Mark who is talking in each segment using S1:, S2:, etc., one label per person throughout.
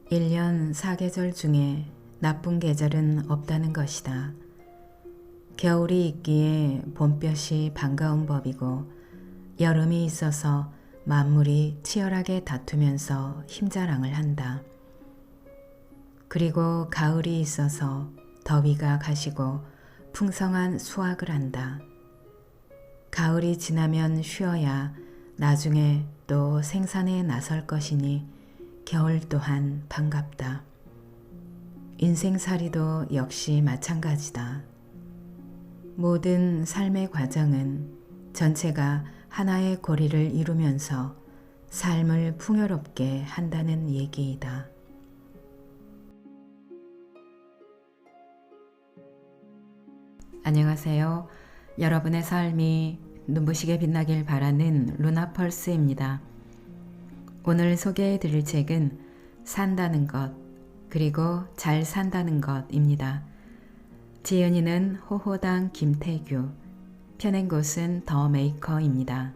S1: 1년 4계절 중에 나쁜 계절은 없다는 것이다. 겨울이 있기에 봄볕이 반가운 법이고 여름이 있어서 만물이 치열하게 다투면서 힘자랑을 한다. 그리고 가을이 있어서 더위가 가시고 풍성한 수확을 한다. 가을이 지나면 쉬어야 나중에 또 생산에 나설 것이니 겨울 또한 반갑다. 인생살이도 역시 마찬가지다. 모든 삶의 과정은 전체가 하나의 고리를 이루면서 삶을 풍요롭게 한다는 얘기이다. 안녕하세요. 여러분의 삶이 눈부시게 빛나길 바라는 루나펄스입니다. 오늘 소개해 드릴 책은 산다는 것, 그리고 잘 산다는 것입니다. 지은이는 호호당 김태규, 펴낸 곳은 더 메이커입니다.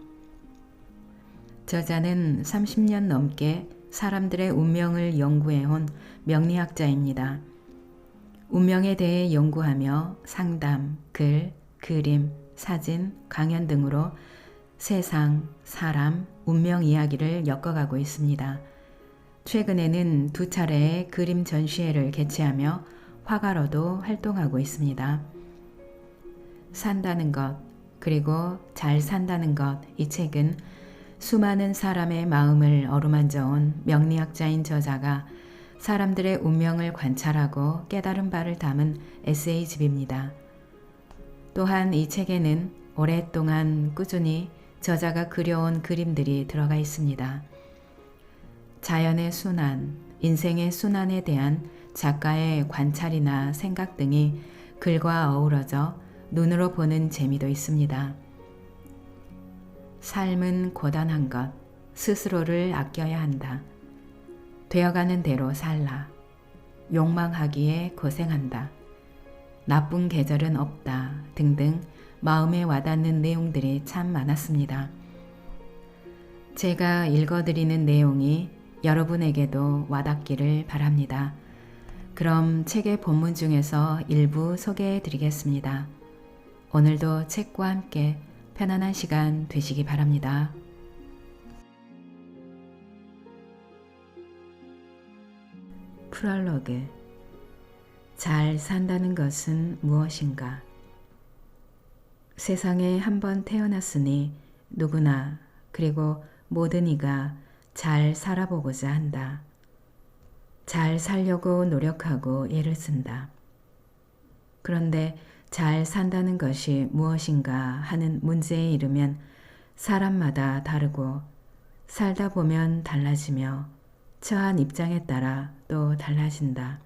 S1: 저자는 30년 넘게 사람들의 운명을 연구해온 명리학자입니다. 운명에 대해 연구하며 상담, 글, 그림, 사진, 강연 등으로 세상, 사람, 운명 이야기를 엮어가고 있습니다. 최근에는 2차례의 그림 전시회를 개최하며 화가로도 활동하고 있습니다. 산다는 것, 그리고 잘 산다는 것, 이 책은 수많은 사람의 마음을 어루만져 온 명리학자인 저자가 사람들의 운명을 관찰하고 깨달은 바를 담은 에세이집입니다. 또한 이 책에는 오랫동안 꾸준히 저자가 그려온 그림들이 들어가 있습니다. 자연의 순환, 인생의 순환에 대한 작가의 관찰이나 생각 등이 글과 어우러져 눈으로 보는 재미도 있습니다. 삶은 고단한 것, 스스로를 아껴야 한다. 되어가는 대로 살라. 욕망하기에 고생한다. 나쁜 계절은 없다. 등등 마음에 와닿는 내용들이 참 많았습니다. 제가 읽어드리는 내용이 여러분에게도 와닿기를 바랍니다. 그럼 책의 본문 중에서 일부 소개해 드리겠습니다. 오늘도 책과 함께 편안한 시간 되시기 바랍니다. 프롤로그. 잘 산다는 것은 무엇인가? 세상에 한 번 태어났으니 누구나, 그리고 모든 이가 잘 살아보고자 한다. 잘 살려고 노력하고 애를 쓴다. 그런데 잘 산다는 것이 무엇인가 하는 문제에 이르면 사람마다 다르고 살다 보면 달라지며 처한 입장에 따라 또 달라진다.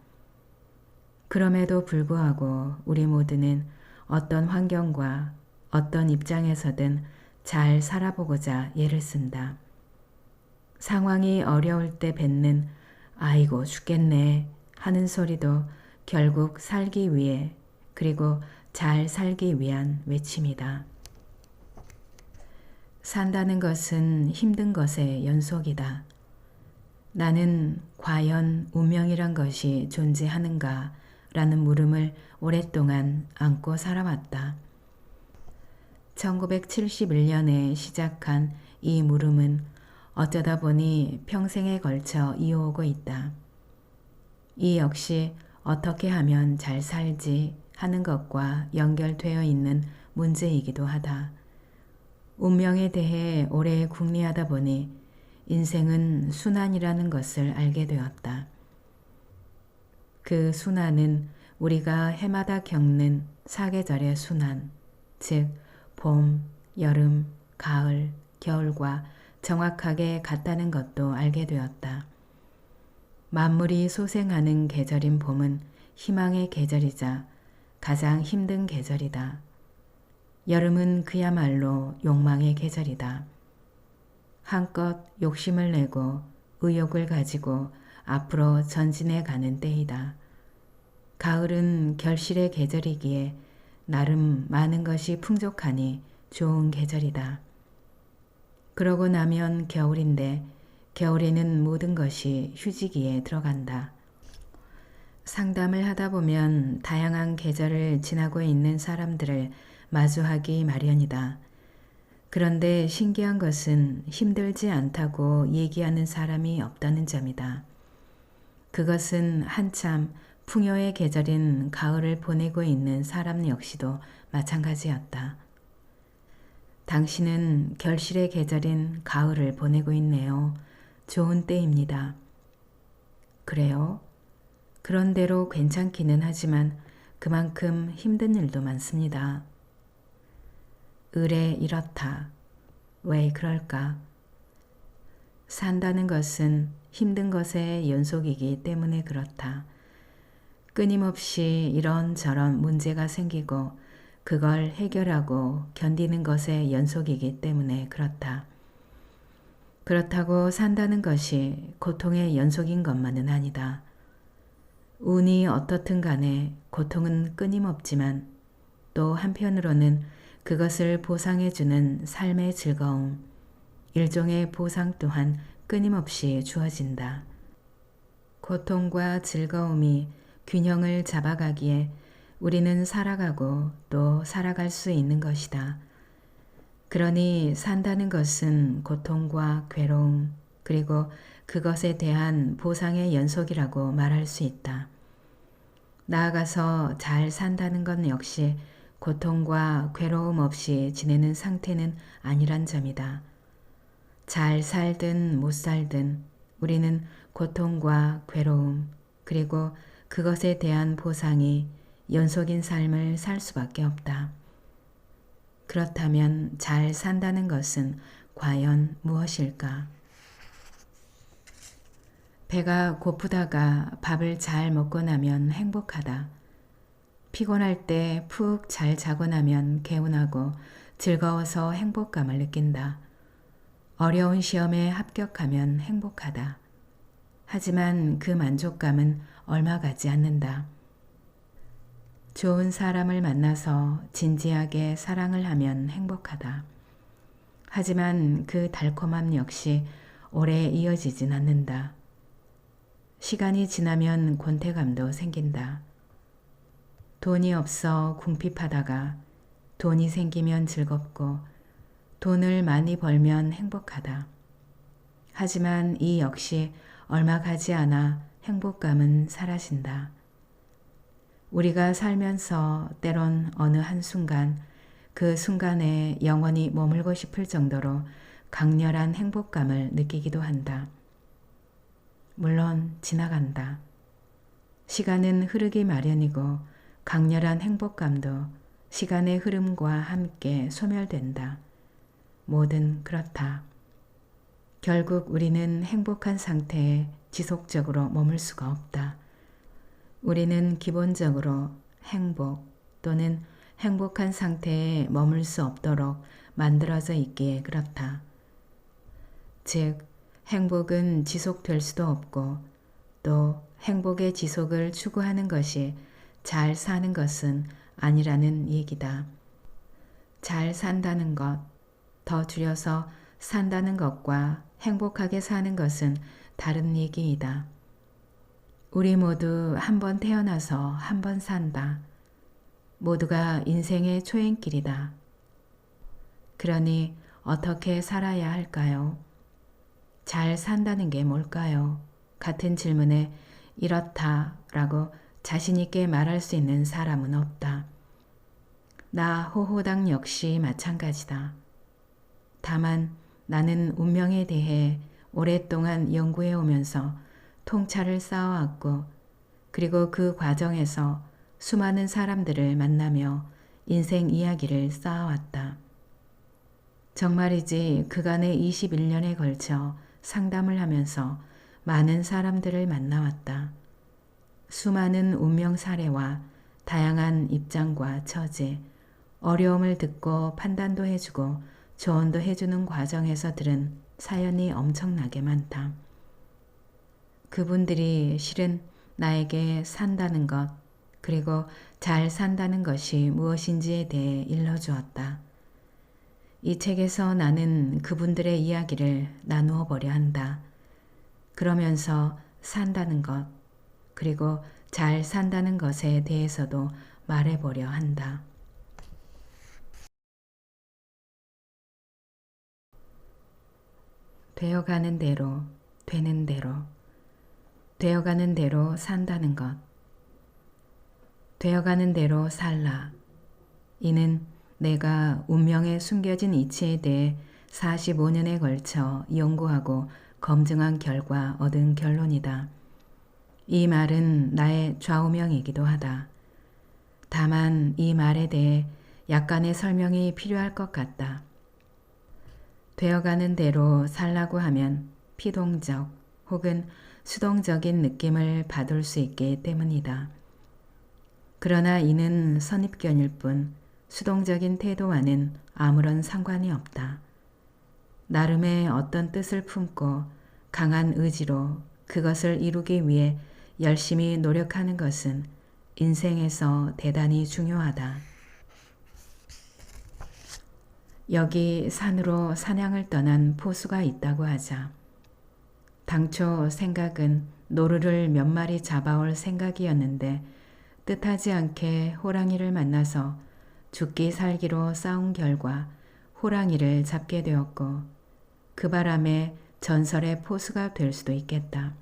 S1: 그럼에도 불구하고 우리 모두는 어떤 환경과 어떤 입장에서든 잘 살아보고자 애를 쓴다. 상황이 어려울 때 뱉는 아이고 죽겠네 하는 소리도 결국 살기 위해, 그리고 잘 살기 위한 외침이다. 산다는 것은 힘든 것의 연속이다. 나는 과연 운명이란 것이 존재하는가 라는 물음을 오랫동안 안고 살아왔다. 1971년에 시작한 이 물음은 어쩌다 보니 평생에 걸쳐 이어오고 있다. 이 역시 어떻게 하면 잘 살지 하는 것과 연결되어 있는 문제이기도 하다. 운명에 대해 오래 궁리하다 보니 인생은 순환이라는 것을 알게 되었다. 그 순환은 우리가 해마다 겪는 사계절의 순환, 즉 봄, 여름, 가을, 겨울과 정확하게 같다는 것도 알게 되었다. 만물이 소생하는 계절인 봄은 희망의 계절이자 가장 힘든 계절이다. 여름은 그야말로 욕망의 계절이다. 한껏 욕심을 내고 의욕을 가지고 앞으로 전진해 가는 때이다. 가을은 결실의 계절이기에 나름 많은 것이 풍족하니 좋은 계절이다. 그러고 나면 겨울인데 겨울에는 모든 것이 휴지기에 들어간다. 상담을 하다 보면 다양한 계절을 지나고 있는 사람들을 마주하기 마련이다. 그런데 신기한 것은 힘들지 않다고 얘기하는 사람이 없다는 점이다. 그것은 한참 풍요의 계절인 가을을 보내고 있는 사람 역시도 마찬가지였다. 당신은 결실의 계절인 가을을 보내고 있네요. 좋은 때입니다. 그래요? 그런대로 괜찮기는 하지만 그만큼 힘든 일도 많습니다. 을에 이렇다. 왜 그럴까? 산다는 것은 힘든 것의 연속이기 때문에 그렇다. 끊임없이 이런저런 문제가 생기고 그걸 해결하고 견디는 것의 연속이기 때문에 그렇다. 그렇다고 산다는 것이 고통의 연속인 것만은 아니다. 운이 어떻든 간에 고통은 끊임없지만 또 한편으로는 그것을 보상해주는 삶의 즐거움, 일종의 보상 또한 끊임없이 주어진다. 고통과 즐거움이 균형을 잡아가기에 우리는 살아가고 또 살아갈 수 있는 것이다. 그러니 산다는 것은 고통과 괴로움 그리고 그것에 대한 보상의 연속이라고 말할 수 있다. 나아가서 잘 산다는 것 역시 고통과 괴로움 없이 지내는 상태는 아니란 점이다. 잘 살든 못 살든 우리는 고통과 괴로움 그리고 그것에 대한 보상이 연속인 삶을 살 수밖에 없다. 그렇다면 잘 산다는 것은 과연 무엇일까? 배가 고프다가 밥을 잘 먹고 나면 행복하다. 피곤할 때 푹 잘 자고 나면 개운하고 즐거워서 행복감을 느낀다. 어려운 시험에 합격하면 행복하다. 하지만 그 만족감은 얼마 가지 않는다. 좋은 사람을 만나서 진지하게 사랑을 하면 행복하다. 하지만 그 달콤함 역시 오래 이어지진 않는다. 시간이 지나면 권태감도 생긴다. 돈이 없어 궁핍하다가 돈이 생기면 즐겁고 돈을 많이 벌면 행복하다. 하지만 이 역시 얼마 가지 않아 행복감은 사라진다. 우리가 살면서 때론 어느 한순간 그 순간에 영원히 머물고 싶을 정도로 강렬한 행복감을 느끼기도 한다. 물론 지나간다. 시간은 흐르기 마련이고 강렬한 행복감도 시간의 흐름과 함께 소멸된다. 뭐든 그렇다. 결국 우리는 행복한 상태에 지속적으로 머물 수가 없다. 우리는 기본적으로 행복 또는 행복한 상태에 머물 수 없도록 만들어져 있기에 그렇다. 즉, 행복은 지속될 수도 없고 또 행복의 지속을 추구하는 것이 잘 사는 것은 아니라는 얘기다. 잘 산다는 것, 더 줄여서 산다는 것과 행복하게 사는 것은 다른 얘기이다. 우리 모두 한 번 태어나서 한 번 산다. 모두가 인생의 초행길이다. 그러니 어떻게 살아야 할까요? 잘 산다는 게 뭘까요? 같은 질문에 이렇다라고 자신 있게 말할 수 있는 사람은 없다. 나 호호당 역시 마찬가지다. 다만 나는 운명에 대해 오랫동안 연구해 오면서 통찰을 쌓아왔고 그리고 그 과정에서 수많은 사람들을 만나며 인생 이야기를 쌓아왔다. 정말이지 그간의 21년에 걸쳐 상담을 하면서 많은 사람들을 만나왔다. 수많은 운명 사례와 다양한 입장과 처지, 어려움을 듣고 판단도 해주고 조언도 해주는 과정에서 들은 사연이 엄청나게 많다. 그분들이 실은 나에게 산다는 것, 그리고 잘 산다는 것이 무엇인지에 대해 일러주었다. 이 책에서 나는 그분들의 이야기를 나누어 보려 한다. 그러면서 산다는 것, 그리고 잘 산다는 것에 대해서도 말해보려 한다. 되어가는 대로, 되는 대로, 되어가는 대로 산다는 것, 되어가는 대로 살라. 이는 내가 운명에 숨겨진 이치에 대해 45년에 걸쳐 연구하고 검증한 결과 얻은 결론이다. 이 말은 나의 좌우명이기도 하다. 다만 이 말에 대해 약간의 설명이 필요할 것 같다. 되어가는 대로 살라고 하면 피동적 혹은 수동적인 느낌을 받을 수 있기 때문이다. 그러나 이는 선입견일 뿐 수동적인 태도와는 아무런 상관이 없다. 나름의 어떤 뜻을 품고 강한 의지로 그것을 이루기 위해 열심히 노력하는 것은 인생에서 대단히 중요하다. 여기 산으로 사냥을 떠난 포수가 있다고 하자. 당초 생각은 노루를 몇 마리 잡아올 생각이었는데 뜻하지 않게 호랑이를 만나서 죽기 살기로 싸운 결과 호랑이를 잡게 되었고 그 바람에 전설의 포수가 될 수도 있겠다.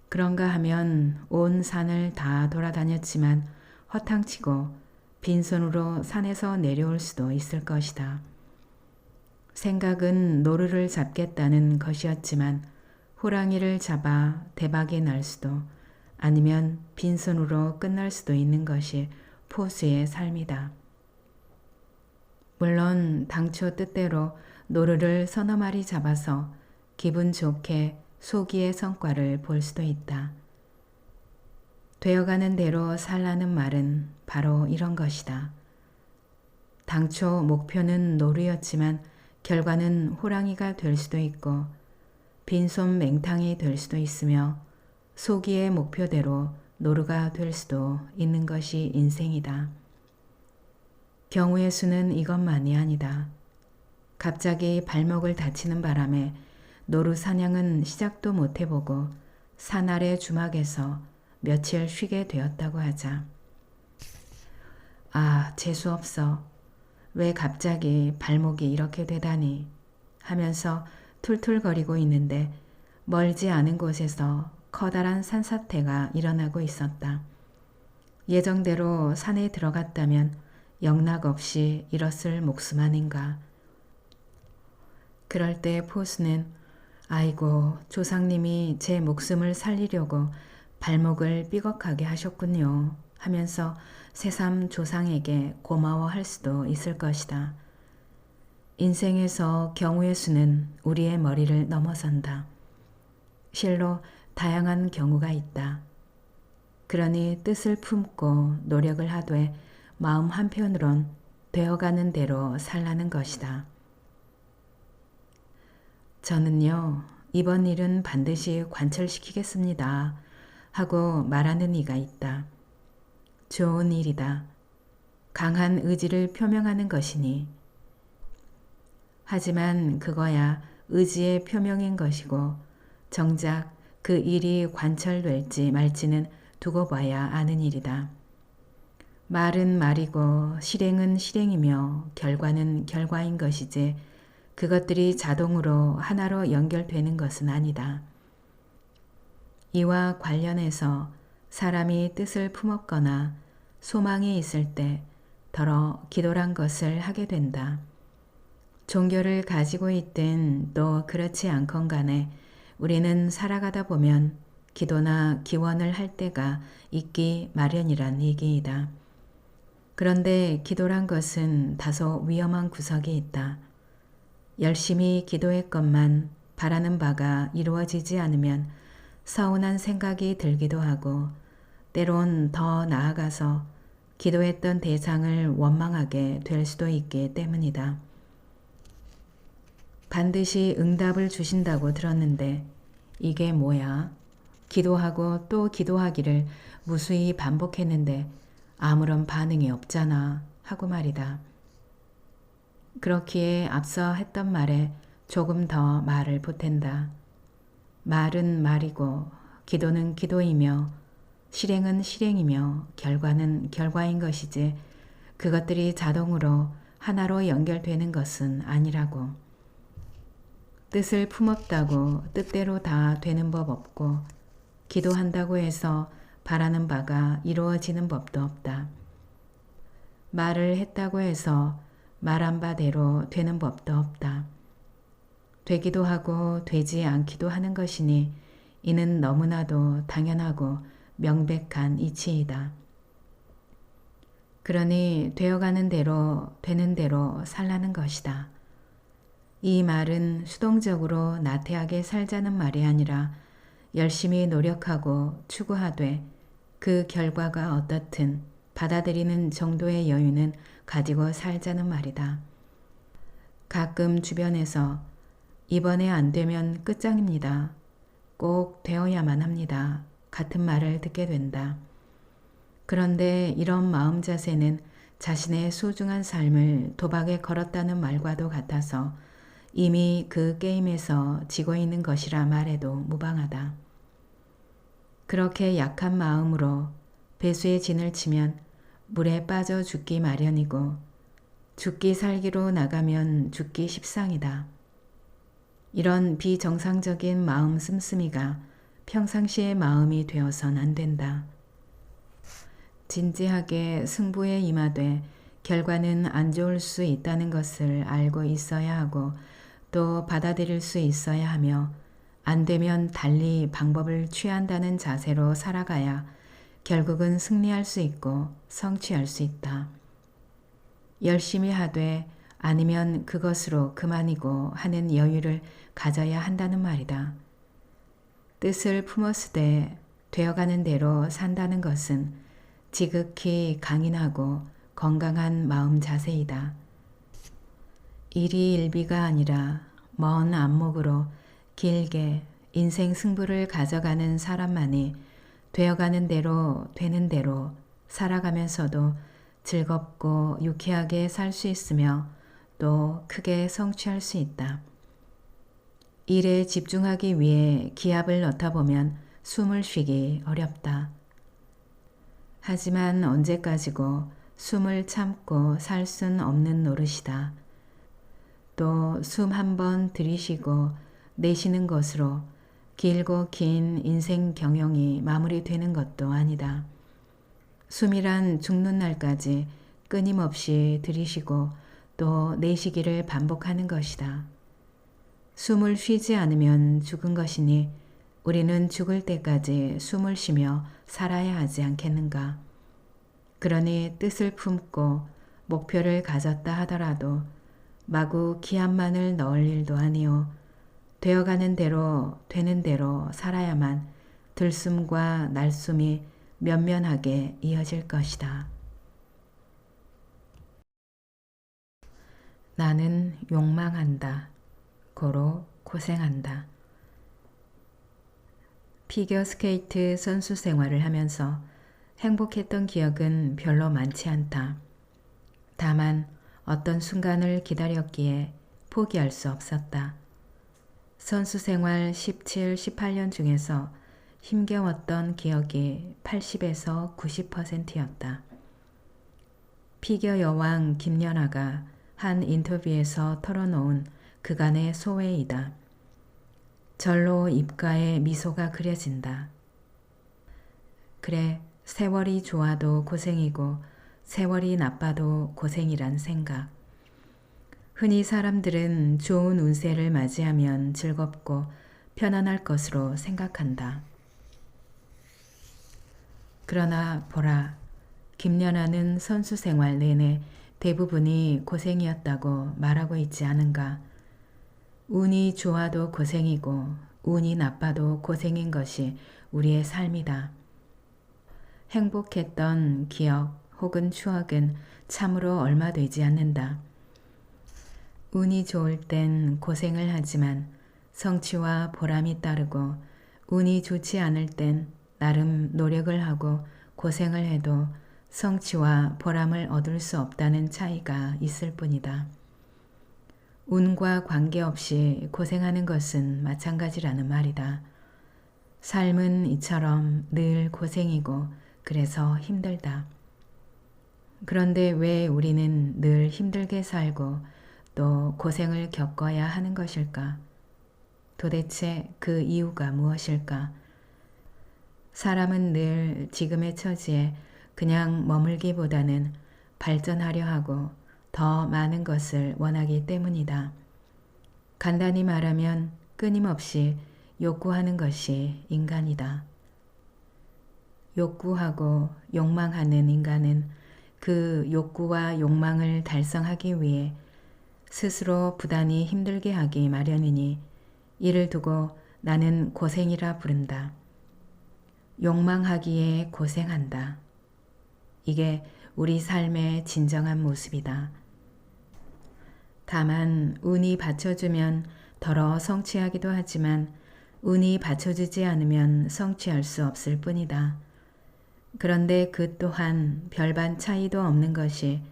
S1: 그런가 하면 온 산을 다 돌아다녔지만 허탕치고 빈손으로 산에서 내려올 수도 있을 것이다. 생각은 노루를 잡겠다는 것이었지만 호랑이를 잡아 대박이 날 수도 아니면 빈손으로 끝날 수도 있는 것이 포수의 삶이다. 물론 당초 뜻대로 노루를 서너 마리 잡아서 기분 좋게 소기의 성과를 볼 수도 있다. 되어가는 대로 살라는 말은 바로 이런 것이다. 당초 목표는 노루였지만 결과는 호랑이가 될 수도 있고 빈손 맹탕이 될 수도 있으며 소기의 목표대로 노루가 될 수도 있는 것이 인생이다. 경우의 수는 이것만이 아니다. 갑자기 발목을 다치는 바람에 노루 사냥은 시작도 못 해보고 산 아래 주막에서 며칠 쉬게 되었다고 하자. 아, 재수없어. 왜 갑자기 발목이 이렇게 되다니 하면서 툴툴거리고 있는데 멀지 않은 곳에서 커다란 산사태가 일어나고 있었다. 예정대로 산에 들어갔다면 영락없이 잃었을 목숨 아닌가. 그럴 때 포수는 아이고 조상님이 제 목숨을 살리려고 발목을 삐걱하게 하셨군요 하면서 새삼 조상에게 고마워할 수도 있을 것이다. 인생에서 경우의 수는 우리의 머리를 넘어선다. 실로 다양한 경우가 있다. 그러니 뜻을 품고 노력을 하되 마음 한편으론 되어가는 대로 살라는 것이다. 저는요, 이번 일은 반드시 관철시키겠습니다 하고 말하는 이가 있다. 좋은 일이다. 강한 의지를 표명하는 것이니. 하지만 그거야 의지의 표명인 것이고 정작 그 일이 관철될지 말지는 두고 봐야 아는 일이다. 말은 말이고 실행은 실행이며 결과는 결과인 것이지 그것들이 자동으로 하나로 연결되는 것은 아니다. 이와 관련해서 사람이 뜻을 품었거나 소망이 있을 때 더러 기도란 것을 하게 된다. 종교를 가지고 있든 또 그렇지 않건 간에 우리는 살아가다 보면 기도나 기원을 할 때가 있기 마련이란 얘기이다. 그런데 기도란 것은 다소 위험한 구석이 있다. 열심히 기도했건만 바라는 바가 이루어지지 않으면 서운한 생각이 들기도 하고 때론 더 나아가서 기도했던 대상을 원망하게 될 수도 있기 때문이다. 반드시 응답을 주신다고 들었는데 이게 뭐야? 기도하고 또 기도하기를 무수히 반복했는데 아무런 반응이 없잖아 하고 말이다. 그렇기에 앞서 했던 말에 조금 더 말을 보탠다. 말은 말이고 기도는 기도이며 실행은 실행이며 결과는 결과인 것이지 그것들이 자동으로 하나로 연결되는 것은 아니라고. 뜻을 품었다고 뜻대로 다 되는 법 없고 기도한다고 해서 바라는 바가 이루어지는 법도 없다. 말을 했다고 해서 말한 바대로 되는 법도 없다. 되기도 하고 되지 않기도 하는 것이니 이는 너무나도 당연하고 명백한 이치이다. 그러니 되어가는 대로 되는 대로 살라는 것이다. 이 말은 수동적으로 나태하게 살자는 말이 아니라 열심히 노력하고 추구하되 그 결과가 어떻든 받아들이는 정도의 여유는 가지고 살자는 말이다. 가끔 주변에서 이번에 안 되면 끝장입니다. 꼭 되어야만 합니다. 같은 말을 듣게 된다. 그런데 이런 마음 자세는 자신의 소중한 삶을 도박에 걸었다는 말과도 같아서 이미 그 게임에서 지고 있는 것이라 말해도 무방하다. 그렇게 약한 마음으로 배수의 진을 치면 물에 빠져 죽기 마련이고 죽기 살기로 나가면 죽기 십상이다. 이런 비정상적인 마음 씀씀이가 평상시의 마음이 되어선 안 된다. 진지하게 승부에 임하되 결과는 안 좋을 수 있다는 것을 알고 있어야 하고 또 받아들일 수 있어야 하며 안 되면 달리 방법을 취한다는 자세로 살아가야 결국은 승리할 수 있고 성취할 수 있다. 열심히 하되 아니면 그것으로 그만이고 하는 여유를 가져야 한다는 말이다. 뜻을 품었으되 되어가는 대로 산다는 것은 지극히 강인하고 건강한 마음 자세이다. 일희일비가 아니라 먼 안목으로 길게 인생 승부를 가져가는 사람만이 되어가는 대로 되는 대로 살아가면서도 즐겁고 유쾌하게 살 수 있으며 또 크게 성취할 수 있다. 일에 집중하기 위해 기합을 넣다 보면 숨을 쉬기 어렵다. 하지만 언제까지고 숨을 참고 살 순 없는 노릇이다. 또 숨 한 번 들이쉬고 내쉬는 것으로 길고 긴 인생 경영이 마무리되는 것도 아니다. 숨이란 죽는 날까지 끊임없이 들이쉬고 또 내쉬기를 반복하는 것이다. 숨을 쉬지 않으면 죽은 것이니 우리는 죽을 때까지 숨을 쉬며 살아야 하지 않겠는가. 그러니 뜻을 품고 목표를 가졌다 하더라도 마구 기합만을 넣을 일도 아니오 되어가는 대로 되는 대로 살아야만 들숨과 날숨이 면면하게 이어질 것이다. 나는 욕망한다. 고로 고생한다. 피겨스케이트 선수 생활을 하면서 행복했던 기억은 별로 많지 않다. 다만 어떤 순간을 기다렸기에 포기할 수 없었다. 선수 생활 17, 18년 중에서 힘겨웠던 기억이 80에서 90%였다. 피겨 여왕 김연아가 한 인터뷰에서 털어놓은 그간의 소회이다. 절로 입가에 미소가 그려진다. 그래, 세월이 좋아도 고생이고 세월이 나빠도 고생이란 생각. 흔히 사람들은 좋은 운세를 맞이하면 즐겁고 편안할 것으로 생각한다. 그러나 보라, 김연아는 선수 생활 내내 대부분이 고생이었다고 말하고 있지 않은가. 운이 좋아도 고생이고 운이 나빠도 고생인 것이 우리의 삶이다. 행복했던 기억 혹은 추억은 참으로 얼마 되지 않는다. 운이 좋을 땐 고생을 하지만 성취와 보람이 따르고 운이 좋지 않을 땐 나름 노력을 하고 고생을 해도 성취와 보람을 얻을 수 없다는 차이가 있을 뿐이다. 운과 관계없이 고생하는 것은 마찬가지라는 말이다. 삶은 이처럼 늘 고생이고 그래서 힘들다. 그런데 왜 우리는 늘 힘들게 살고 또 고생을 겪어야 하는 것일까? 도대체 그 이유가 무엇일까? 사람은 늘 지금의 처지에 그냥 머물기보다는 발전하려 하고 더 많은 것을 원하기 때문이다. 간단히 말하면 끊임없이 욕구하는 것이 인간이다. 욕구하고 욕망하는 인간은 그 욕구와 욕망을 달성하기 위해 스스로 부단히 힘들게 하기 마련이니 이를 두고 나는 고생이라 부른다. 욕망하기에 고생한다. 이게 우리 삶의 진정한 모습이다. 다만 운이 받쳐주면 더러 성취하기도 하지만 운이 받쳐주지 않으면 성취할 수 없을 뿐이다. 그런데 그 또한 별반 차이도 없는 것이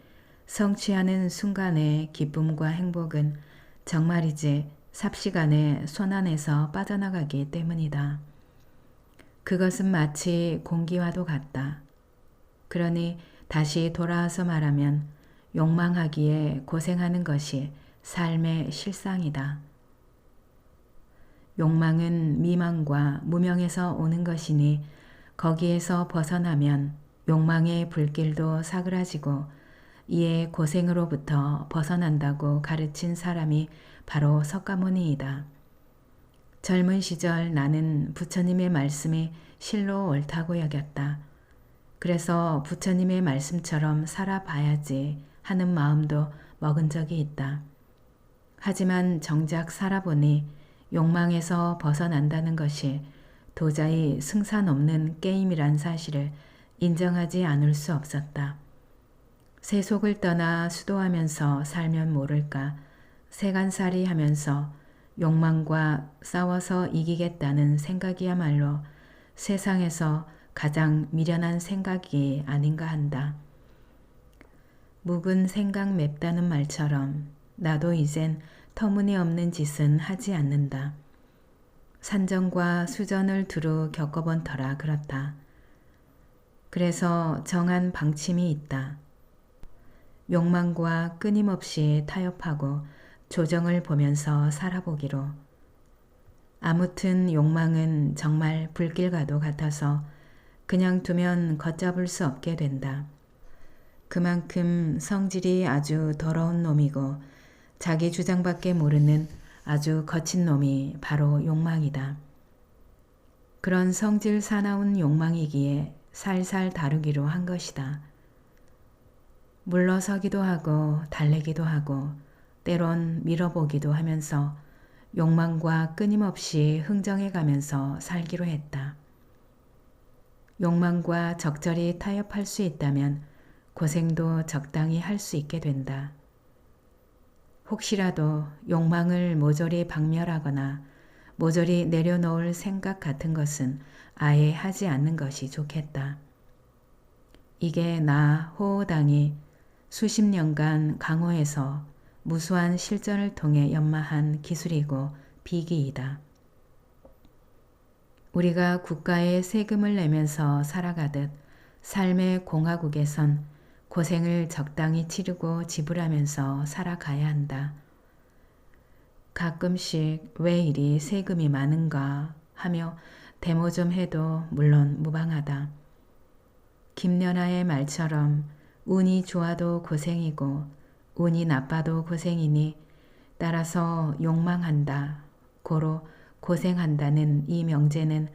S1: 성취하는 순간의 기쁨과 행복은 정말이지 삽시간에 손 안에서 빠져나가기 때문이다. 그것은 마치 공기와도 같다. 그러니 다시 돌아와서 말하면 욕망하기에 고생하는 것이 삶의 실상이다. 욕망은 미망과 무명에서 오는 것이니 거기에서 벗어나면 욕망의 불길도 사그라지고 이에 고생으로부터 벗어난다고 가르친 사람이 바로 석가모니이다. 젊은 시절 나는 부처님의 말씀이 실로 옳다고 여겼다. 그래서 부처님의 말씀처럼 살아봐야지 하는 마음도 먹은 적이 있다. 하지만 정작 살아보니 욕망에서 벗어난다는 것이 도저히 승산 없는 게임이란 사실을 인정하지 않을 수 없었다. 세속을 떠나 수도하면서 살면 모를까 세간살이 하면서 욕망과 싸워서 이기겠다는 생각이야말로 세상에서 가장 미련한 생각이 아닌가 한다. 묵은 생각 맵다는 말처럼 나도 이젠 터무니없는 짓은 하지 않는다. 산전과 수전을 두루 겪어본 터라 그렇다. 그래서 정한 방침이 있다. 욕망과 끊임없이 타협하고 조정을 보면서 살아보기로. 아무튼 욕망은 정말 불길과도 같아서 그냥 두면 걷잡을 수 없게 된다. 그만큼 성질이 아주 더러운 놈이고 자기 주장밖에 모르는 아주 거친 놈이 바로 욕망이다. 그런 성질 사나운 욕망이기에 살살 다루기로 한 것이다. 물러서기도 하고 달래기도 하고 때론 밀어보기도 하면서 욕망과 끊임없이 흥정해가면서 살기로 했다. 욕망과 적절히 타협할 수 있다면 고생도 적당히 할 수 있게 된다. 혹시라도 욕망을 모조리 박멸하거나 모조리 내려놓을 생각 같은 것은 아예 하지 않는 것이 좋겠다. 이게 나 호호당이 수십 년간 강호에서 무수한 실전을 통해 연마한 기술이고 비기이다. 우리가 국가에 세금을 내면서 살아가듯 삶의 공화국에선 고생을 적당히 치르고 지불하면서 살아가야 한다. 가끔씩 왜 이리 세금이 많은가 하며 데모 좀 해도 물론 무방하다. 김연아의 말처럼 운이 좋아도 고생이고 운이 나빠도 고생이니 따라서 욕망한다, 고로 고생한다는 이 명제는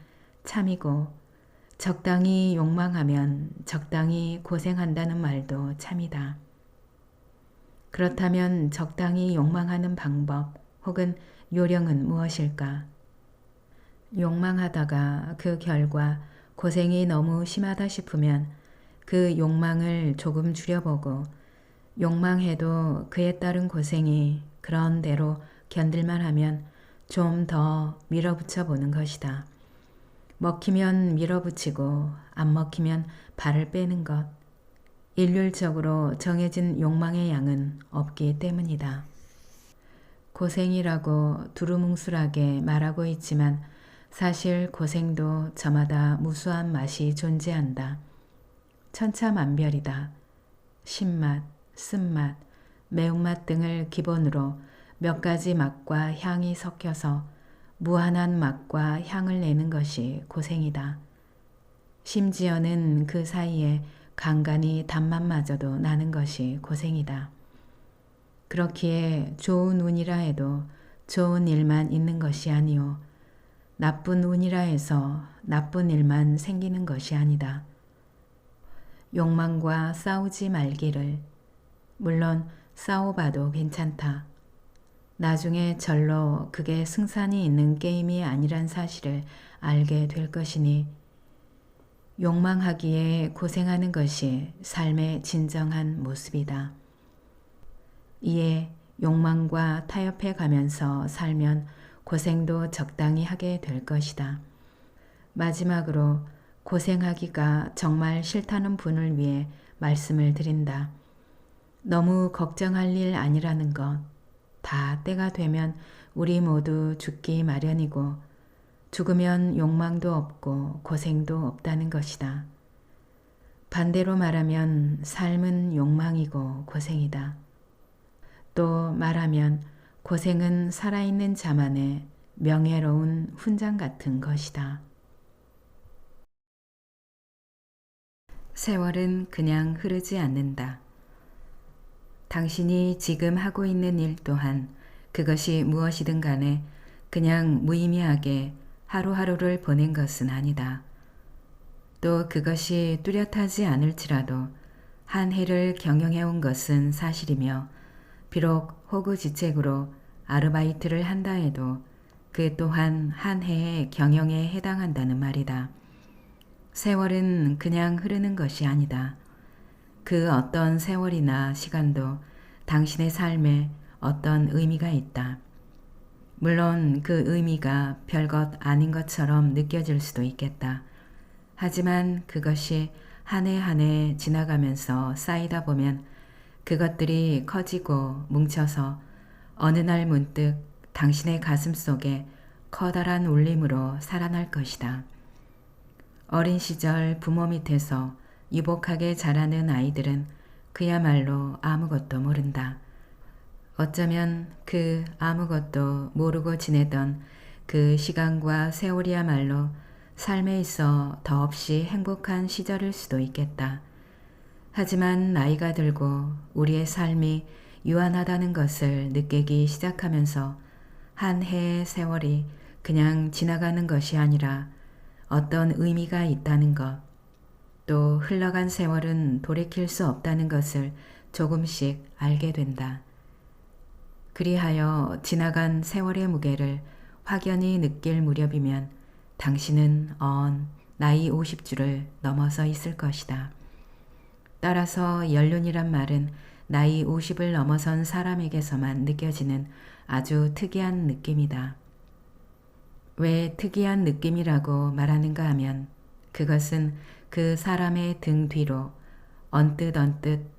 S1: 참이고 적당히 욕망하면 적당히 고생한다는 말도 참이다. 그렇다면 적당히 욕망하는 방법 혹은 요령은 무엇일까? 욕망하다가 그 결과 고생이 너무 심하다 싶으면 그 욕망을 조금 줄여보고 욕망해도 그에 따른 고생이 그런 대로 견딜만 하면 좀 더 밀어붙여 보는 것이다. 먹히면 밀어붙이고 안 먹히면 발을 빼는 것. 일률적으로 정해진 욕망의 양은 없기 때문이다. 고생이라고 두루뭉술하게 말하고 있지만 사실 고생도 저마다 무수한 맛이 존재한다. 천차만별이다. 신맛, 쓴맛, 매운맛 등을 기본으로 몇 가지 맛과 향이 섞여서 무한한 맛과 향을 내는 것이 고생이다. 심지어는 그 사이에 간간히 단맛마저도 나는 것이 고생이다. 그렇기에 좋은 운이라 해도 좋은 일만 있는 것이 아니오. 나쁜 운이라 해서 나쁜 일만 생기는 것이 아니다. 욕망과 싸우지 말기를. 물론 싸워봐도 괜찮다. 나중에 절로 그게 승산이 있는 게임이 아니란 사실을 알게 될 것이니 욕망하기에 고생하는 것이 삶의 진정한 모습이다. 이에 욕망과 타협해 가면서 살면 고생도 적당히 하게 될 것이다. 마지막으로 고생하기가 정말 싫다는 분을 위해 말씀을 드린다. 너무 걱정할 일 아니라는 것. 다 때가 되면 우리 모두 죽기 마련이고 죽으면 욕망도 없고 고생도 없다는 것이다. 반대로 말하면 삶은 욕망이고 고생이다. 또 말하면 고생은 살아있는 자만의 명예로운 훈장 같은 것이다. 세월은 그냥 흐르지 않는다. 당신이 지금 하고 있는 일 또한 그것이 무엇이든 간에 그냥 무의미하게 하루하루를 보낸 것은 아니다. 또 그것이 뚜렷하지 않을지라도 한 해를 경영해온 것은 사실이며 비록 호구지책으로 아르바이트를 한다 해도 그 또한 한 해의 경영에 해당한다는 말이다. 세월은 그냥 흐르는 것이 아니다. 그 어떤 세월이나 시간도 당신의 삶에 어떤 의미가 있다. 물론 그 의미가 별것 아닌 것처럼 느껴질 수도 있겠다. 하지만 그것이 한 해 한 해 지나가면서 쌓이다 보면 그것들이 커지고 뭉쳐서 어느 날 문득 당신의 가슴 속에 커다란 울림으로 살아날 것이다. 어린 시절 부모 밑에서 유복하게 자라는 아이들은 그야말로 아무것도 모른다. 어쩌면 그 아무것도 모르고 지내던 그 시간과 세월이야말로 삶에 있어 더없이 행복한 시절일 수도 있겠다. 하지만 나이가 들고 우리의 삶이 유한하다는 것을 느끼기 시작하면서 한 해의 세월이 그냥 지나가는 것이 아니라 어떤 의미가 있다는 것, 또 흘러간 세월은 돌이킬 수 없다는 것을 조금씩 알게 된다. 그리하여 지나간 세월의 무게를 확연히 느낄 무렵이면 당신은 나이 50주를 넘어서 있을 것이다. 따라서 연륜이란 말은 나이 50을 넘어선 사람에게서만 느껴지는 아주 특이한 느낌이다. 왜 특이한 느낌이라고 말하는가 하면 그것은 그 사람의 등 뒤로 언뜻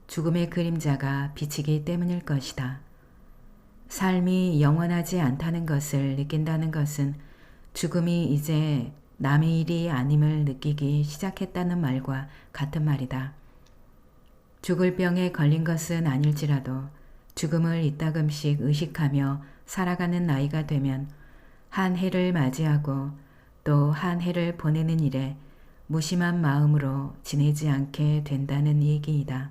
S1: 죽음의 그림자가 비치기 때문일 것이다. 삶이 영원하지 않다는 것을 느낀다는 것은 죽음이 이제 남의 일이 아님을 느끼기 시작했다는 말과 같은 말이다. 죽을 병에 걸린 것은 아닐지라도 죽음을 이따금씩 의식하며 살아가는 나이가 되면 한 해를 맞이하고 또 한 해를 보내는 일에 무심한 마음으로 지내지 않게 된다는 얘기이다.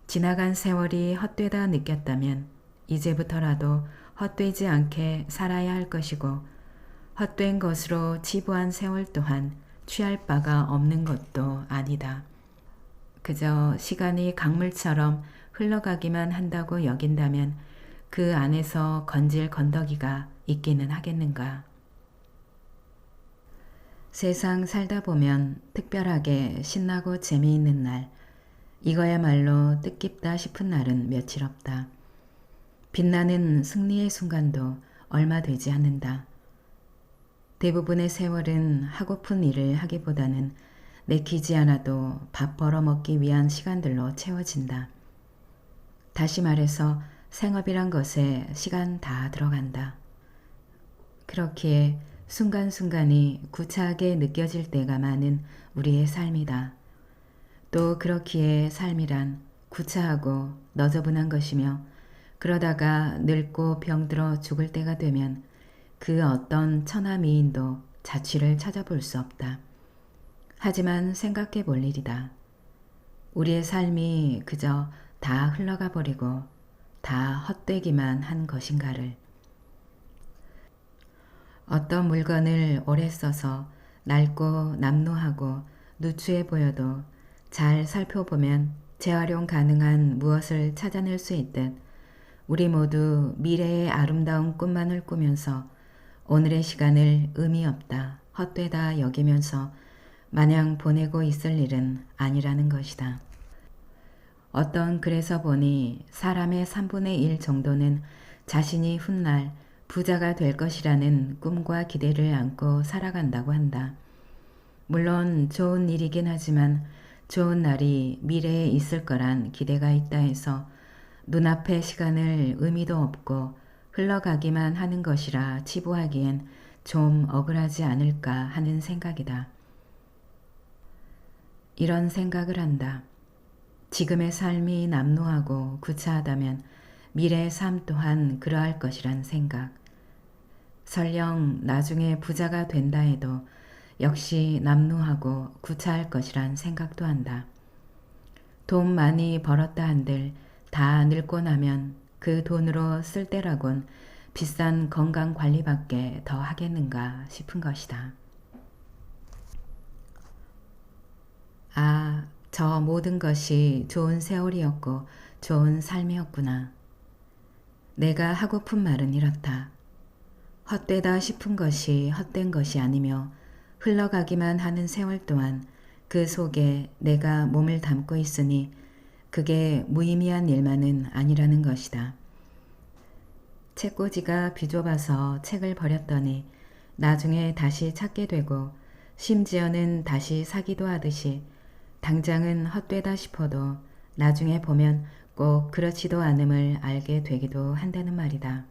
S1: 지나간 세월이 헛되다 느꼈다면 이제부터라도 헛되지 않게 살아야 할 것이고 헛된 것으로 치부한 세월 또한 취할 바가 없는 것도 아니다. 그저 시간이 강물처럼 흘러가기만 한다고 여긴다면 그 안에서 건질 건더기가 있기는 하겠는가. 세상 살다 보면 특별하게 신나고 재미있는 날, 이거야말로 뜻깊다 싶은 날은 며칠 없다. 빛나는 승리의 순간도 얼마 되지 않는다. 대부분의 세월은 하고픈 일을 하기보다는 내키지 않아도 밥 벌어먹기 위한 시간들로 채워진다. 다시 말해서 생업이란 것에 시간 다 들어간다. 그렇기에 순간순간이 구차하게 느껴질 때가 많은 우리의 삶이다. 또 그렇기에 삶이란 구차하고 너저분한 것이며 그러다가 늙고 병들어 죽을 때가 되면 그 어떤 천하미인도 자취를 찾아볼 수 없다. 하지만 생각해 볼 일이다. 우리의 삶이 그저 다 흘러가 버리고 다 헛되기만 한 것인가를. 어떤 물건을 오래 써서 낡고 남루하고 누추해 보여도 잘 살펴보면 재활용 가능한 무엇을 찾아낼 수 있듯 우리 모두 미래의 아름다운 꿈만을 꾸면서 오늘의 시간을 의미 없다, 헛되다 여기면서 마냥 보내고 있을 일은 아니라는 것이다. 어떤 글에서 보니 사람의 3분의 1 정도는 자신이 훗날 부자가 될 것이라는 꿈과 기대를 안고 살아간다고 한다. 물론 좋은 일이긴 하지만 좋은 날이 미래에 있을 거란 기대가 있다 해서 눈앞의 시간을 의미도 없고 흘러가기만 하는 것이라 치부하기엔 좀 억울하지 않을까 하는 생각이다. 이런 생각을 한다. 지금의 삶이 남루하고 구차하다면 미래의 삶 또한 그러할 것이란 생각. 설령 나중에 부자가 된다 해도 역시 남루하고 구차할 것이란 생각도 한다. 돈 많이 벌었다 한들 다 늙고 나면 그 돈으로 쓸 때라곤 비싼 건강관리밖에 더 하겠는가 싶은 것이다. 아, 저 모든 것이 좋은 세월이었고 좋은 삶이었구나. 내가 하고픈 말은 이렇다. 헛되다 싶은 것이 헛된 것이 아니며 흘러가기만 하는 세월 또한 그 속에 내가 몸을 담고 있으니 그게 무의미한 일만은 아니라는 것이다. 책꽂이가 비좁아서 책을 버렸더니 나중에 다시 찾게 되고 심지어는 다시 사기도 하듯이 당장은 헛되다 싶어도 나중에 보면 꼭 그렇지도 않음을 알게 되기도 한다는 말이다.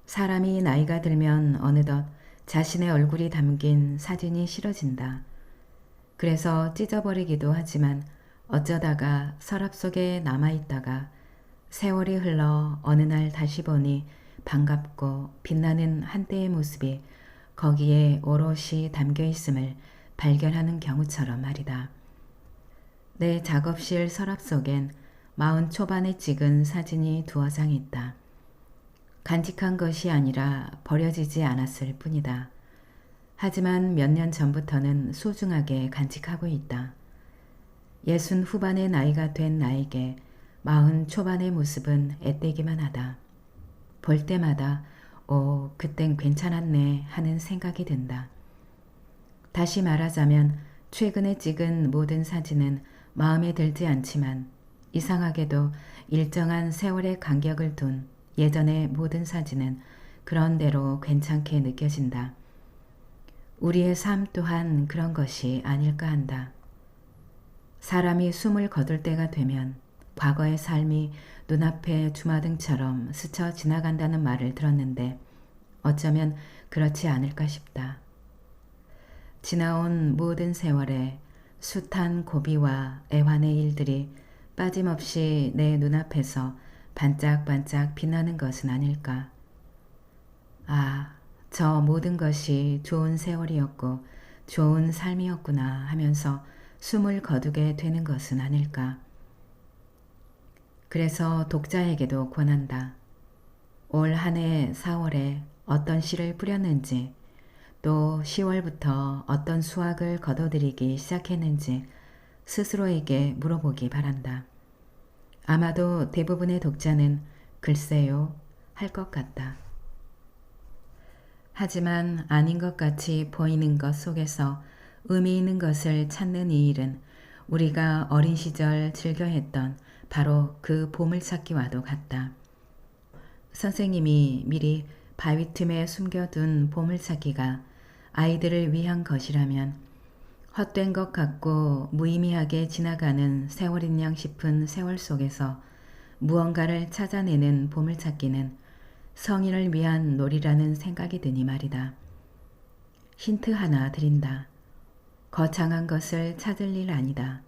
S1: 사람이 나이가 들면 어느덧 자신의 얼굴이 담긴 사진이 싫어진다. 그래서 찢어버리기도 하지만 어쩌다가 서랍 속에 남아있다가 세월이 흘러 어느 날 다시 보니 반갑고 빛나는 한때의 모습이 거기에 오롯이 담겨 있음을 발견하는 경우처럼 말이다. 내 작업실 서랍 속엔 40 초반에 찍은 사진이 2장 있다. 간직한 것이 아니라 버려지지 않았을 뿐이다. 하지만 몇 년 전부터는 소중하게 간직하고 있다. 60 후반의 나이가 된 나에게 40 초반의 모습은 앳되기만 하다. 볼 때마다 오, 그땐 괜찮았네 하는 생각이 든다. 다시 말하자면 최근에 찍은 모든 사진은 마음에 들지 않지만 이상하게도 일정한 세월의 간격을 둔 예전의 모든 사진은 그런대로 괜찮게 느껴진다. 우리의 삶 또한 그런 것이 아닐까 한다. 사람이 숨을 거둘 때가 되면 과거의 삶이 눈앞에 주마등처럼 스쳐 지나간다는 말을 들었는데 어쩌면 그렇지 않을까 싶다. 지나온 모든 세월에 숱한 고비와 애환의 일들이 빠짐없이 내 눈앞에서 반짝반짝 빛나는 것은 아닐까. 아, 저 모든 것이 좋은 세월이었고 좋은 삶이었구나 하면서 숨을 거두게 되는 것은 아닐까. 그래서 독자에게도 권한다. 올 한 해 4월에 어떤 씨를 뿌렸는지 또 10월부터 어떤 수확을 거둬들이기 시작했는지 스스로에게 물어보기 바란다. 아마도 대부분의 독자는 글쎄요 할 것 같다. 하지만 아닌 것 같이 보이는 것 속에서 의미 있는 것을 찾는 이 일은 우리가 어린 시절 즐겨했던 바로 그 보물찾기와도 같다. 선생님이 미리 바위 틈에 숨겨둔 보물찾기가 아이들을 위한 것이라면 헛된 것 같고 무의미하게 지나가는 세월인 양 싶은 세월 속에서 무언가를 찾아내는 보물찾기는 성인을 위한 놀이라는 생각이 드니 말이다. 힌트 하나 드린다. 거창한 것을 찾을 일 아니다.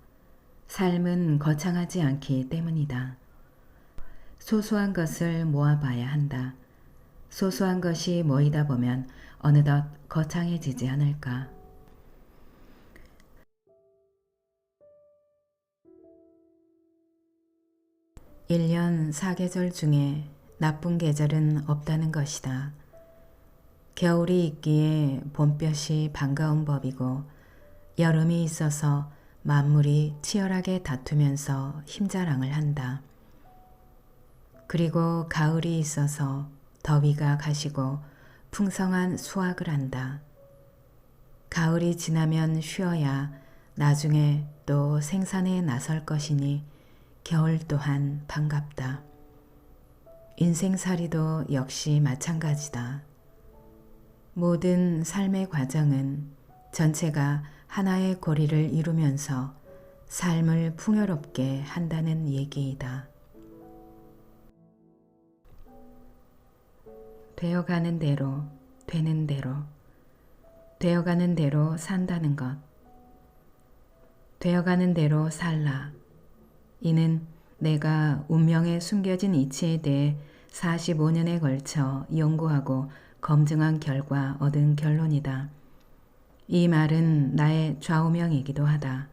S1: 삶은 거창하지 않기 때문이다. 소소한 것을 모아봐야 한다. 소소한 것이 모이다 보면 어느덧 거창해지지 않을까. 1년 4계절 중에 나쁜 계절은 없다는 것이다. 겨울이 있기에 봄볕이 반가운 법이고 여름이 있어서 만물이 치열하게 다투면서 힘자랑을 한다. 그리고 가을이 있어서 더위가 가시고 풍성한 수확을 한다. 가을이 지나면 쉬어야 나중에 또 생산에 나설 것이니 겨울 또한 반갑다. 인생살이도 역시 마찬가지다. 모든 삶의 과정은 전체가 하나의 고리를 이루면서 삶을 풍요롭게 한다는 얘기이다. 되어가는 대로, 되는 대로, 되어가는 대로 산다는 것. 되어가는 대로 살라. 이는 내가 운명에 숨겨진 이치에 대해 45년에 걸쳐 연구하고 검증한 결과 얻은 결론이다. 이 말은 나의 좌우명이기도 하다.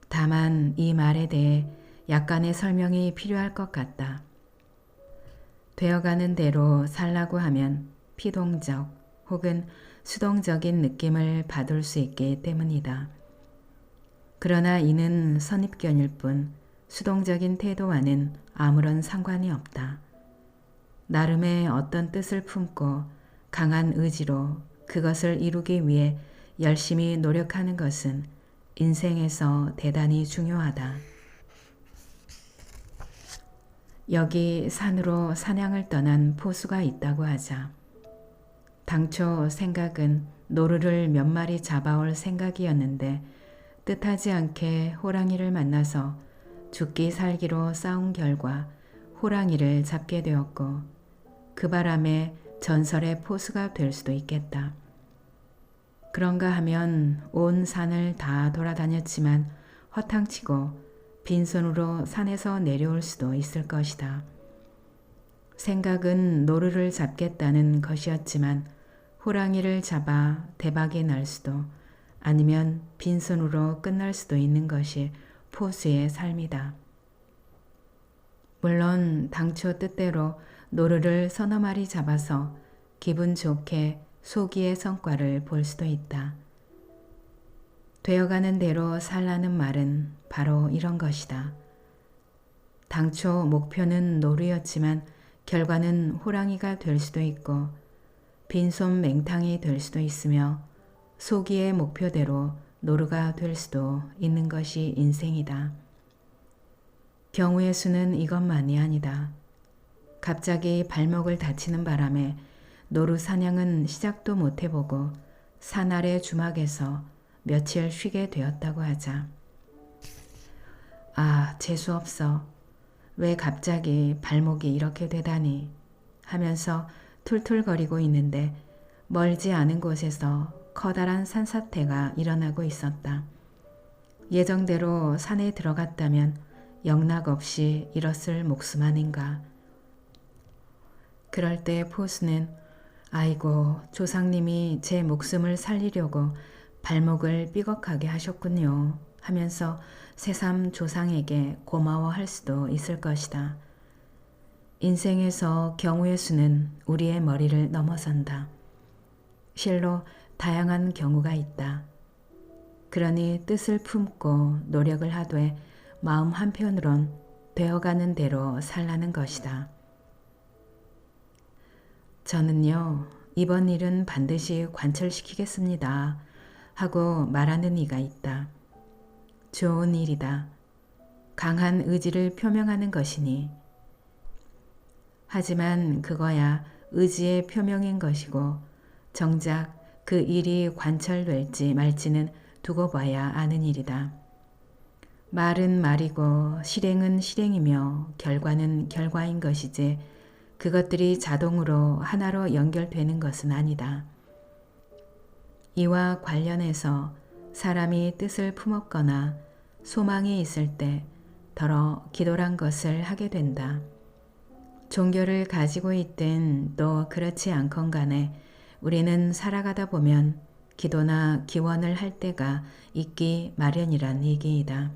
S1: 다만 이 말에 대해 약간의 설명이 필요할 것 같다. 되어가는 대로 살라고 하면 피동적 혹은 수동적인 느낌을 받을 수 있기 때문이다. 그러나 이는 선입견일 뿐 수동적인 태도와는 아무런 상관이 없다. 나름의 어떤 뜻을 품고 강한 의지로 그것을 이루기 위해 열심히 노력하는 것은 인생에서 대단히 중요하다. 여기 산으로 사냥을 떠난 포수가 있다고 하자. 당초 생각은 노루를 몇 마리 잡아올 생각이었는데 뜻하지 않게 호랑이를 만나서 죽기 살기로 싸운 결과 호랑이를 잡게 되었고 그 바람에 전설의 포수가 될 수도 있겠다. 그런가 하면 온 산을 다 돌아다녔지만 허탕치고 빈손으로 산에서 내려올 수도 있을 것이다. 생각은 노루를 잡겠다는 것이었지만 호랑이를 잡아 대박이 날 수도 아니면 빈손으로 끝날 수도 있는 것이 포수의 삶이다. 물론 당초 뜻대로 노루를 서너 마리 잡아서 기분 좋게 소기의 성과를 볼 수도 있다. 되어가는 대로 살라는 말은 바로 이런 것이다. 당초 목표는 노루였지만 결과는 호랑이가 될 수도 있고 빈손 맹탕이 될 수도 있으며 소기의 목표대로 노루가 될 수도 있는 것이 인생이다. 경우의 수는 이것만이 아니다. 갑자기 발목을 다치는 바람에 노루 사냥은 시작도 못 해보고 산 아래 주막에서 며칠 쉬게 되었다고 하자. 아, 재수없어. 왜 갑자기 발목이 이렇게 되다니 하면서 툴툴거리고 있는데 멀지 않은 곳에서 커다란 산사태가 일어나고 있었다. 예정대로 산에 들어갔다면 영락없이 잃었을 목숨 아닌가. 그럴 때 포수는 아이고 조상님이 제 목숨을 살리려고 발목을 삐걱하게 하셨군요 하면서 새삼 조상에게 고마워할 수도 있을 것이다. 인생에서 경우의 수는 우리의 머리를 넘어선다. 실로 다양한 경우가 있다. 그러니 뜻을 품고 노력을 하되 마음 한편으론 되어가는 대로 살라는 것이다. 저는요, 이번 일은 반드시 관철시키겠습니다 하고 말하는 이가 있다. 좋은 일이다. 강한 의지를 표명하는 것이니. 하지만 그거야 의지의 표명인 것이고 정작 그 일이 관철될지 말지는 두고 봐야 아는 일이다. 말은 말이고 실행은 실행이며 결과는 결과인 것이지 그것들이 자동으로 하나로 연결되는 것은 아니다. 이와 관련해서 사람이 뜻을 품었거나 소망이 있을 때 더러 기도란 것을 하게 된다. 종교를 가지고 있든 또 그렇지 않건 간에 우리는 살아가다 보면 기도나 기원을 할 때가 있기 마련이란 얘기이다.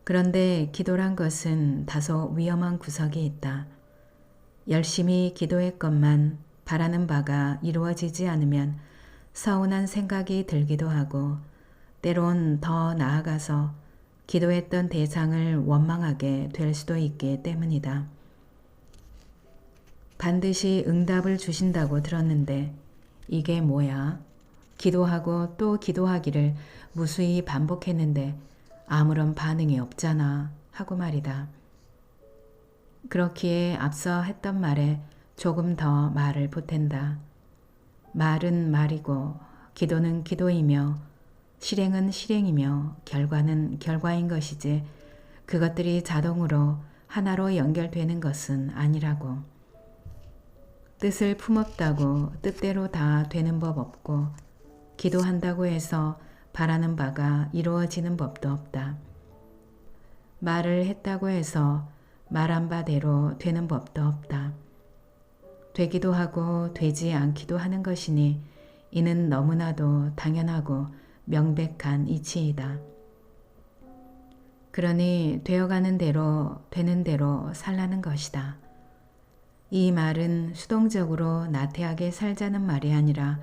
S1: 그런데 기도란 것은 다소 위험한 구석이 있다. 열심히 기도했건만 바라는 바가 이루어지지 않으면 서운한 생각이 들기도 하고 때론 더 나아가서 기도했던 대상을 원망하게 될 수도 있기 때문이다. 반드시 응답을 주신다고 들었는데 이게 뭐야? 기도하고 또 기도하기를 무수히 반복했는데 아무런 반응이 없잖아 하고 말이다. 그렇기에 앞서 했던 말에 조금 더 말을 보탠다. 말은 말이고 기도는 기도이며 실행은 실행이며 결과는 결과인 것이지 그것들이 자동으로 하나로 연결되는 것은 아니라고. 뜻을 품었다고 뜻대로 다 되는 법 없고 기도한다고 해서 바라는 바가 이루어지는 법도 없다. 말을 했다고 해서 말한 바대로 되는 법도 없다. 되기도 하고 되지 않기도 하는 것이니 이는 너무나도 당연하고 명백한 이치이다. 그러니 되어가는 대로 되는 대로 살라는 것이다. 이 말은 수동적으로 나태하게 살자는 말이 아니라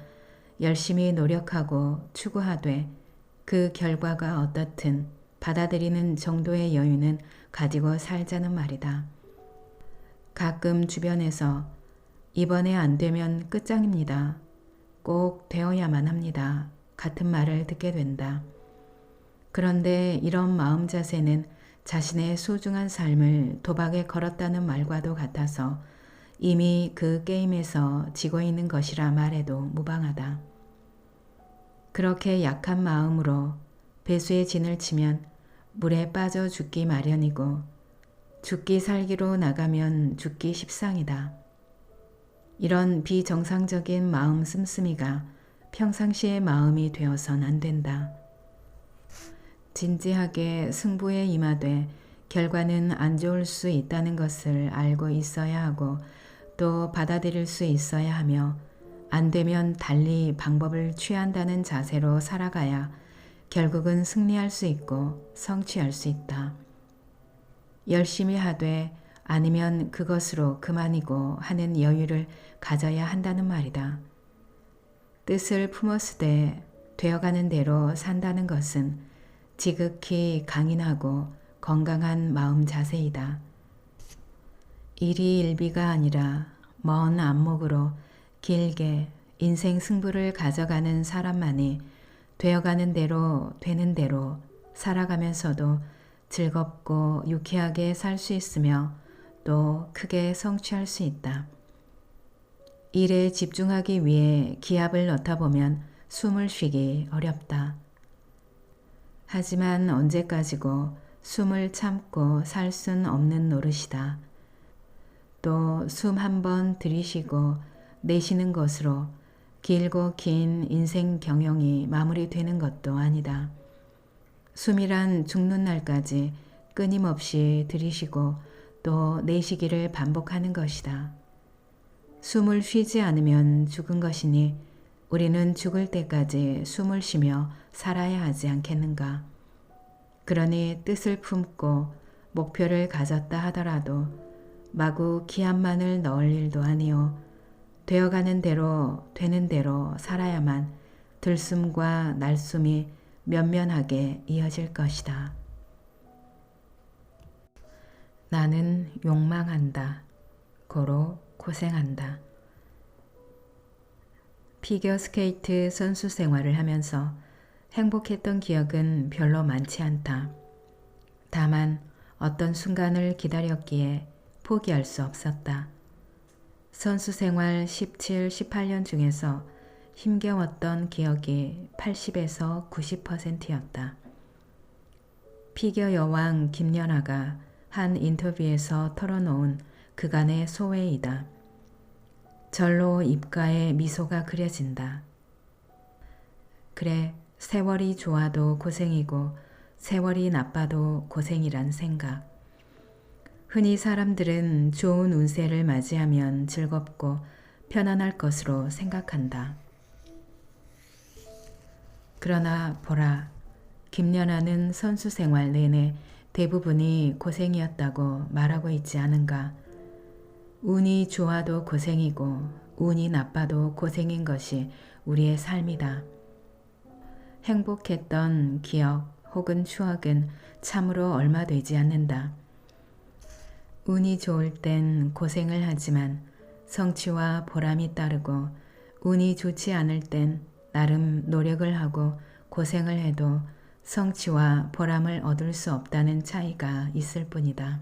S1: 열심히 노력하고 추구하되 그 결과가 어떻든 받아들이는 정도의 여유는 가지고 살자는 말이다. 가끔 주변에서 이번에 안 되면 끝장입니다. 꼭 되어야만 합니다. 같은 말을 듣게 된다. 그런데 이런 마음 자세는 자신의 소중한 삶을 도박에 걸었다는 말과도 같아서 이미 그 게임에서 지고 있는 것이라 말해도 무방하다. 그렇게 약한 마음으로 배수의 진을 치면 물에 빠져 죽기 마련이고 죽기 살기로 나가면 죽기 십상이다. 이런 비정상적인 마음 씀씀이가 평상시의 마음이 되어선 안 된다. 진지하게 승부에 임하되 결과는 안 좋을 수 있다는 것을 알고 있어야 하고 또 받아들일 수 있어야 하며 안 되면 달리 방법을 취한다는 자세로 살아가야 결국은 승리할 수 있고 성취할 수 있다. 열심히 하되 아니면 그것으로 그만이고 하는 여유를 가져야 한다는 말이다. 뜻을 품었으되 되어가는 대로 산다는 것은 지극히 강인하고 건강한 마음 자세이다. 일희일비가 아니라 먼 안목으로 길게 인생 승부를 가져가는 사람만이 되어가는 대로 되는 대로 살아가면서도 즐겁고 유쾌하게 살 수 있으며 또 크게 성취할 수 있다. 일에 집중하기 위해 기합을 넣다 보면 숨을 쉬기 어렵다. 하지만 언제까지고 숨을 참고 살 순 없는 노릇이다. 또 숨 한 번 들이쉬고 내쉬는 것으로 길고 긴 인생 경영이 마무리되는 것도 아니다. 숨이란 죽는 날까지 끊임없이 들이쉬고 또 내쉬기를 반복하는 것이다. 숨을 쉬지 않으면 죽은 것이니 우리는 죽을 때까지 숨을 쉬며 살아야 하지 않겠는가. 그러니 뜻을 품고 목표를 가졌다 하더라도 마구 기합만을 넣을 일도 아니오. 되어가는 대로 되는 대로 살아야만 들숨과 날숨이 면면하게 이어질 것이다. 나는 욕망한다. 고로 고생한다. 피겨스케이트 선수 생활을 하면서 행복했던 기억은 별로 많지 않다. 다만 어떤 순간을 기다렸기에 포기할 수 없었다. 선수 생활 17, 18년 중에서 힘겨웠던 기억이 80에서 90%였다. 피겨 여왕 김연아가 한 인터뷰에서 털어놓은 그간의 소회이다. 절로 입가에 미소가 그려진다. 그래, 세월이 좋아도 고생이고 세월이 나빠도 고생이란 생각. 흔히 사람들은 좋은 운세를 맞이하면 즐겁고 편안할 것으로 생각한다. 그러나 보라, 김연아는 선수 생활 내내 대부분이 고생이었다고 말하고 있지 않은가. 운이 좋아도 고생이고 운이 나빠도 고생인 것이 우리의 삶이다. 행복했던 기억 혹은 추억은 참으로 얼마 되지 않는다. 운이 좋을 땐 고생을 하지만 성취와 보람이 따르고 운이 좋지 않을 땐 나름 노력을 하고 고생을 해도 성취와 보람을 얻을 수 없다는 차이가 있을 뿐이다.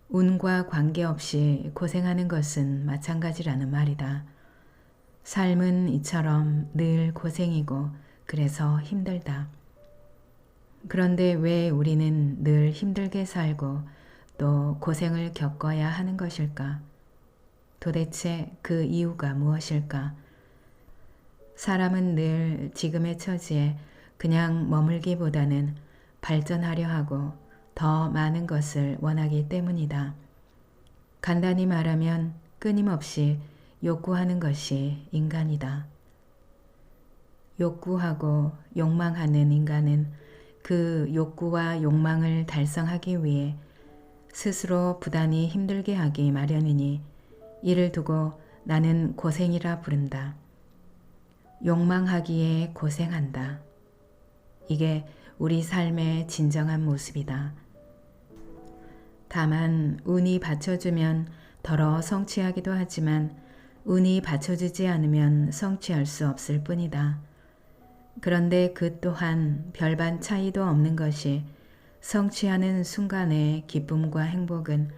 S1: 운과 관계없이 고생하는 것은 마찬가지라는 말이다. 삶은 이처럼 늘 고생이고 그래서 힘들다. 그런데 왜 우리는 늘 힘들게 살고 또 고생을 겪어야 하는 것일까? 도대체 그 이유가 무엇일까? 사람은 늘 지금의 처지에 그냥 머물기보다는 발전하려 하고 더 많은 것을 원하기 때문이다. 간단히 말하면 끊임없이 욕구하는 것이 인간이다. 욕구하고 욕망하는 인간은 그 욕구와 욕망을 달성하기 위해 스스로 부단히 힘들게 하기 마련이니 이를 두고 나는 고생이라 부른다. 욕망하기에 고생한다. 이게 우리 삶의 진정한 모습이다. 다만 운이 받쳐주면 더러 성취하기도 하지만 운이 받쳐주지 않으면 성취할 수 없을 뿐이다. 그런데 그 또한 별반 차이도 없는 것이 성취하는 순간의 기쁨과 행복은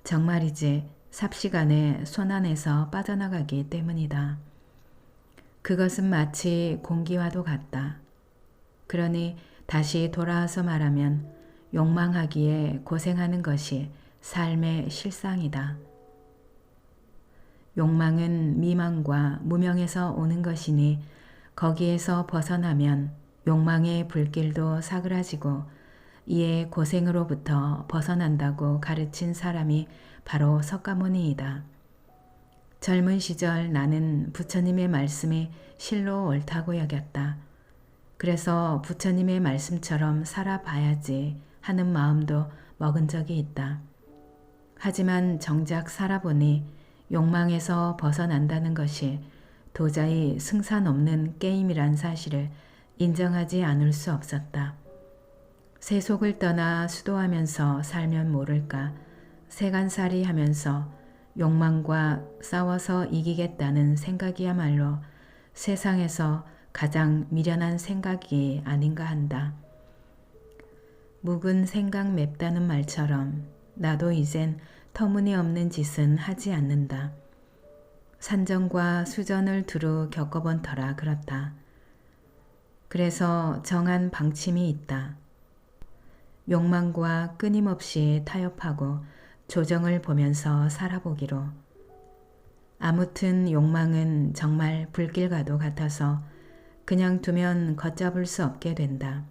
S1: 정말이지 삽시간에 손안에서 빠져나가기 때문이다. 그것은 마치 공기와도 같다. 그러니 다시 돌아와서 말하면 욕망하기에 고생하는 것이 삶의 실상이다. 욕망은 미망과 무명에서 오는 것이니 거기에서 벗어나면 욕망의 불길도 사그라지고 이에 고생으로부터 벗어난다고 가르친 사람이 바로 석가모니이다. 젊은 시절 나는 부처님의 말씀이 실로 옳다고 여겼다. 그래서 부처님의 말씀처럼 살아봐야지 하는 마음도 먹은 적이 있다. 하지만 정작 살아보니 욕망에서 벗어난다는 것이 도저히 승산 없는 게임이란 사실을 인정하지 않을 수 없었다. 세속을 떠나 수도하면서 살면 모를까 세간살이 하면서 욕망과 싸워서 이기겠다는 생각이야말로 세상에서 가장 미련한 생각이 아닌가 한다. 묵은 생각 맵다는 말처럼 나도 이젠 터무니없는 짓은 하지 않는다. 산전과 수전을 두루 겪어본 터라 그렇다. 그래서 정한 방침이 있다. 욕망과 끊임없이 타협하고 조정을 보면서 살아보기로. 아무튼 욕망은 정말 불길과도 같아서 그냥 두면 걷잡을 수 없게 된다.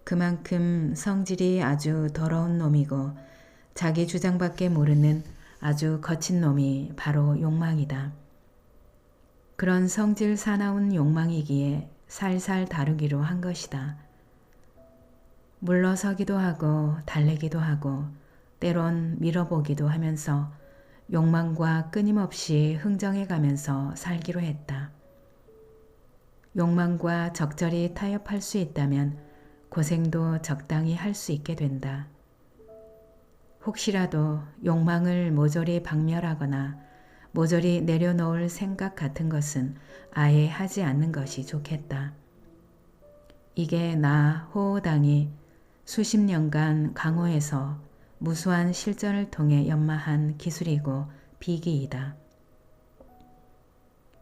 S1: 그만큼 성질이 아주 더러운 놈이고 자기 주장밖에 모르는 아주 거친 놈이 바로 욕망이다. 그런 성질 사나운 욕망이기에 살살 다루기로 한 것이다. 물러서기도 하고 달래기도 하고 때론 밀어보기도 하면서 욕망과 끊임없이 흥정해가면서 살기로 했다. 욕망과 적절히 타협할 수 있다면 고생도 적당히 할 수 있게 된다. 혹시라도 욕망을 모조리 박멸하거나 모조리 내려놓을 생각 같은 것은 아예 하지 않는 것이 좋겠다. 이게 나 호호당이 수십 년간 강호에서 무수한 실전을 통해 연마한 기술이고 비기이다.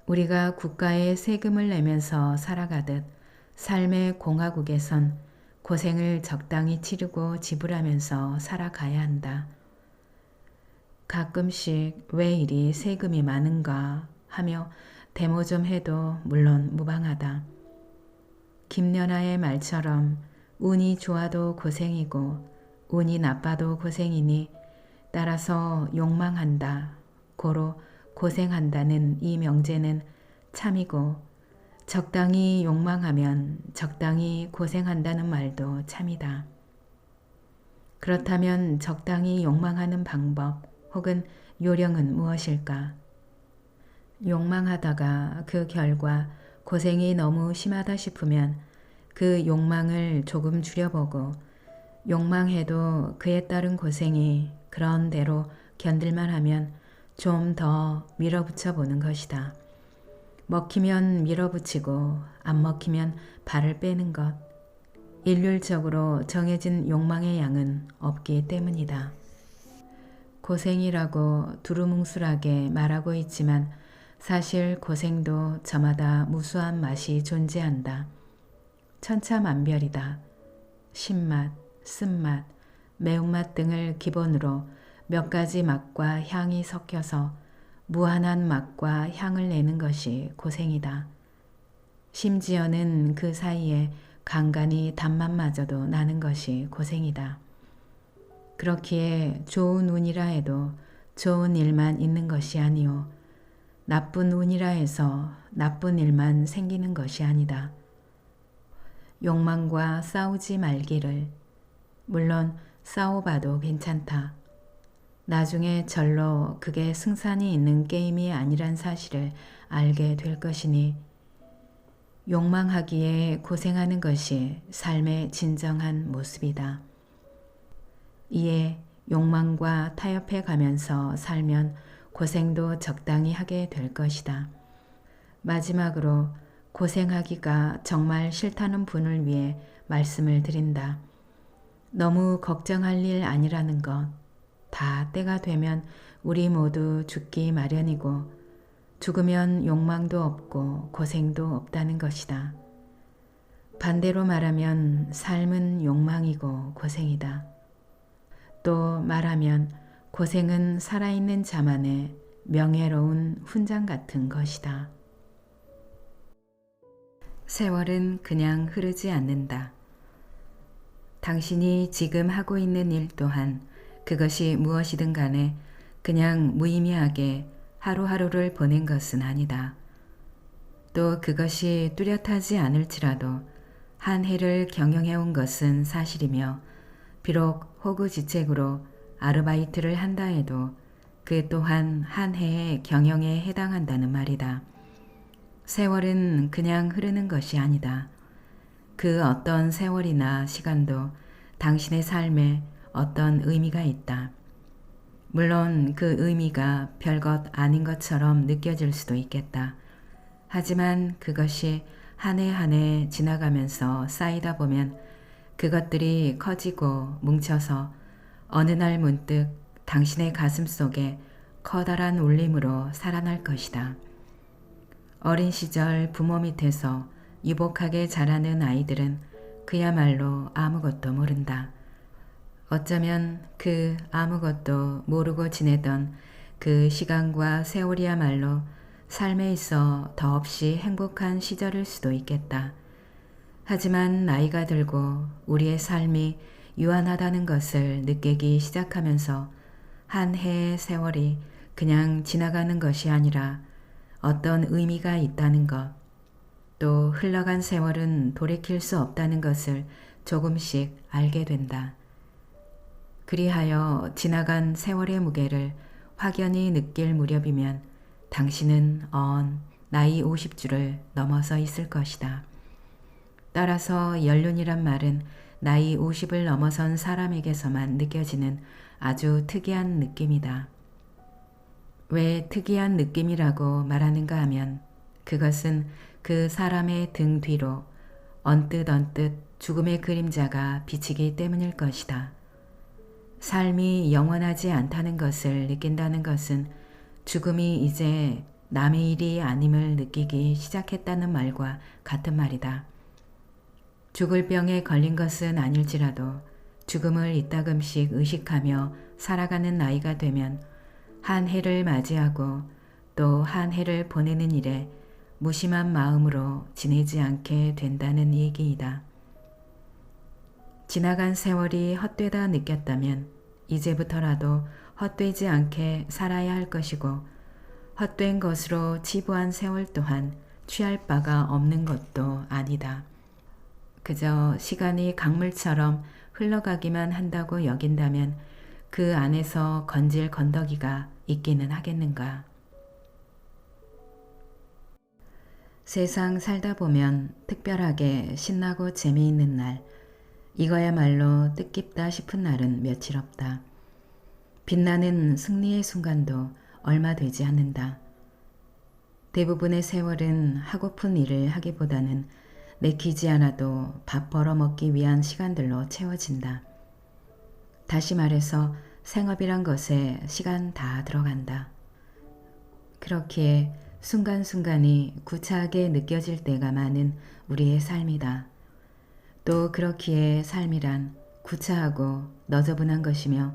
S1: 우리가 국가에 세금을 내면서 살아가듯 삶의 공화국에선 고생을 적당히 치르고 지불하면서 살아가야 한다. 가끔씩 왜 이리 세금이 많은가 하며 데모 좀 해도 물론 무방하다. 김연아의 말처럼 운이 좋아도 고생이고 운이 나빠도 고생이니 따라서 욕망한다, 고로 고생한다는 이 명제는 참이고 적당히 욕망하면 적당히 고생한다는 말도 참이다. 그렇다면 적당히 욕망하는 방법 혹은 요령은 무엇일까? 욕망하다가 그 결과 고생이 너무 심하다 싶으면 그 욕망을 조금 줄여보고 욕망해도 그에 따른 고생이 그런 대로 견딜만 하면 좀 더 밀어붙여 보는 것이다. 먹히면 밀어붙이고 안 먹히면 발을 빼는 것. 일률적으로 정해진 욕망의 양은 없기 때문이다. 고생이라고 두루뭉술하게 말하고 있지만 사실 고생도 저마다 무수한 맛이 존재한다. 천차만별이다. 신맛, 쓴맛, 매운맛 등을 기본으로 몇 가지 맛과 향이 섞여서 무한한 맛과 향을 내는 것이 고생이다. 심지어는 그 사이에 간간히 단맛마저도 나는 것이 고생이다. 그렇기에 좋은 운이라 해도 좋은 일만 있는 것이 아니오. 나쁜 운이라 해서 나쁜 일만 생기는 것이 아니다. 욕망과 싸우지 말기를. 물론 싸워봐도 괜찮다. 나중에 절로 그게 승산이 있는 게임이 아니란 사실을 알게 될 것이니 욕망하기에 고생하는 것이 삶의 진정한 모습이다. 이에 욕망과 타협해 가면서 살면 고생도 적당히 하게 될 것이다. 마지막으로 고생하기가 정말 싫다는 분을 위해 말씀을 드린다. 너무 걱정할 일 아니라는 것. 다 때가 되면 우리 모두 죽기 마련이고 죽으면 욕망도 없고 고생도 없다는 것이다. 반대로 말하면 삶은 욕망이고 고생이다. 또 말하면 고생은 살아있는 자만의 명예로운 훈장 같은 것이다. 세월은 그냥 흐르지 않는다. 당신이 지금 하고 있는 일 또한 그것이 무엇이든 간에 그냥 무의미하게 하루하루를 보낸 것은 아니다. 또 그것이 뚜렷하지 않을지라도 한 해를 경영해온 것은 사실이며 비록 호구지책으로 아르바이트를 한다 해도 그 또한 한 해의 경영에 해당한다는 말이다. 세월은 그냥 흐르는 것이 아니다. 그 어떤 세월이나 시간도 당신의 삶에 어떤 의미가 있다. 물론 그 의미가 별것 아닌 것처럼 느껴질 수도 있겠다. 하지만 그것이 한 해 한 해 지나가면서 쌓이다 보면 그것들이 커지고 뭉쳐서 어느 날 문득 당신의 가슴 속에 커다란 울림으로 살아날 것이다. 어린 시절 부모 밑에서 유복하게 자라는 아이들은 그야말로 아무것도 모른다. 어쩌면 그 아무것도 모르고 지내던 그 시간과 세월이야말로 삶에 있어 더없이 행복한 시절일 수도 있겠다. 하지만 나이가 들고 우리의 삶이 유한하다는 것을 느끼기 시작하면서 한 해의 세월이 그냥 지나가는 것이 아니라 어떤 의미가 있다는 것, 또 흘러간 세월은 돌이킬 수 없다는 것을 조금씩 알게 된다. 그리하여 지나간 세월의 무게를 확연히 느낄 무렵이면 당신은 나이 50주를 넘어서 있을 것이다. 따라서 연륜이란 말은 나이 50을 넘어선 사람에게서만 느껴지는 아주 특이한 느낌이다. 왜 특이한 느낌이라고 말하는가 하면 그것은 그 사람의 등 뒤로 언뜻 죽음의 그림자가 비치기 때문일 것이다. 삶이 영원하지 않다는 것을 느낀다는 것은 죽음이 이제 남의 일이 아님을 느끼기 시작했다는 말과 같은 말이다. 죽을 병에 걸린 것은 아닐지라도 죽음을 이따금씩 의식하며 살아가는 나이가 되면 한 해를 맞이하고 또 한 해를 보내는 일에 무심한 마음으로 지내지 않게 된다는 얘기이다. 지나간 세월이 헛되다 느꼈다면 이제부터라도 헛되지 않게 살아야 할 것이고 헛된 것으로 치부한 세월 또한 취할 바가 없는 것도 아니다. 그저 시간이 강물처럼 흘러가기만 한다고 여긴다면 그 안에서 건질 건더기가 있기는 하겠는가. 세상 살다 보면 특별하게 신나고 재미있는 날, 이거야말로 뜻깊다 싶은 날은 며칠 없다. 빛나는 승리의 순간도 얼마 되지 않는다. 대부분의 세월은 하고픈 일을 하기보다는 내키지 않아도 밥 벌어먹기 위한 시간들로 채워진다. 다시 말해서 생업이란 것에 시간 다 들어간다. 그렇기에 순간순간이 구차하게 느껴질 때가 많은 우리의 삶이다. 또 그렇기에 삶이란 구차하고 너저분한 것이며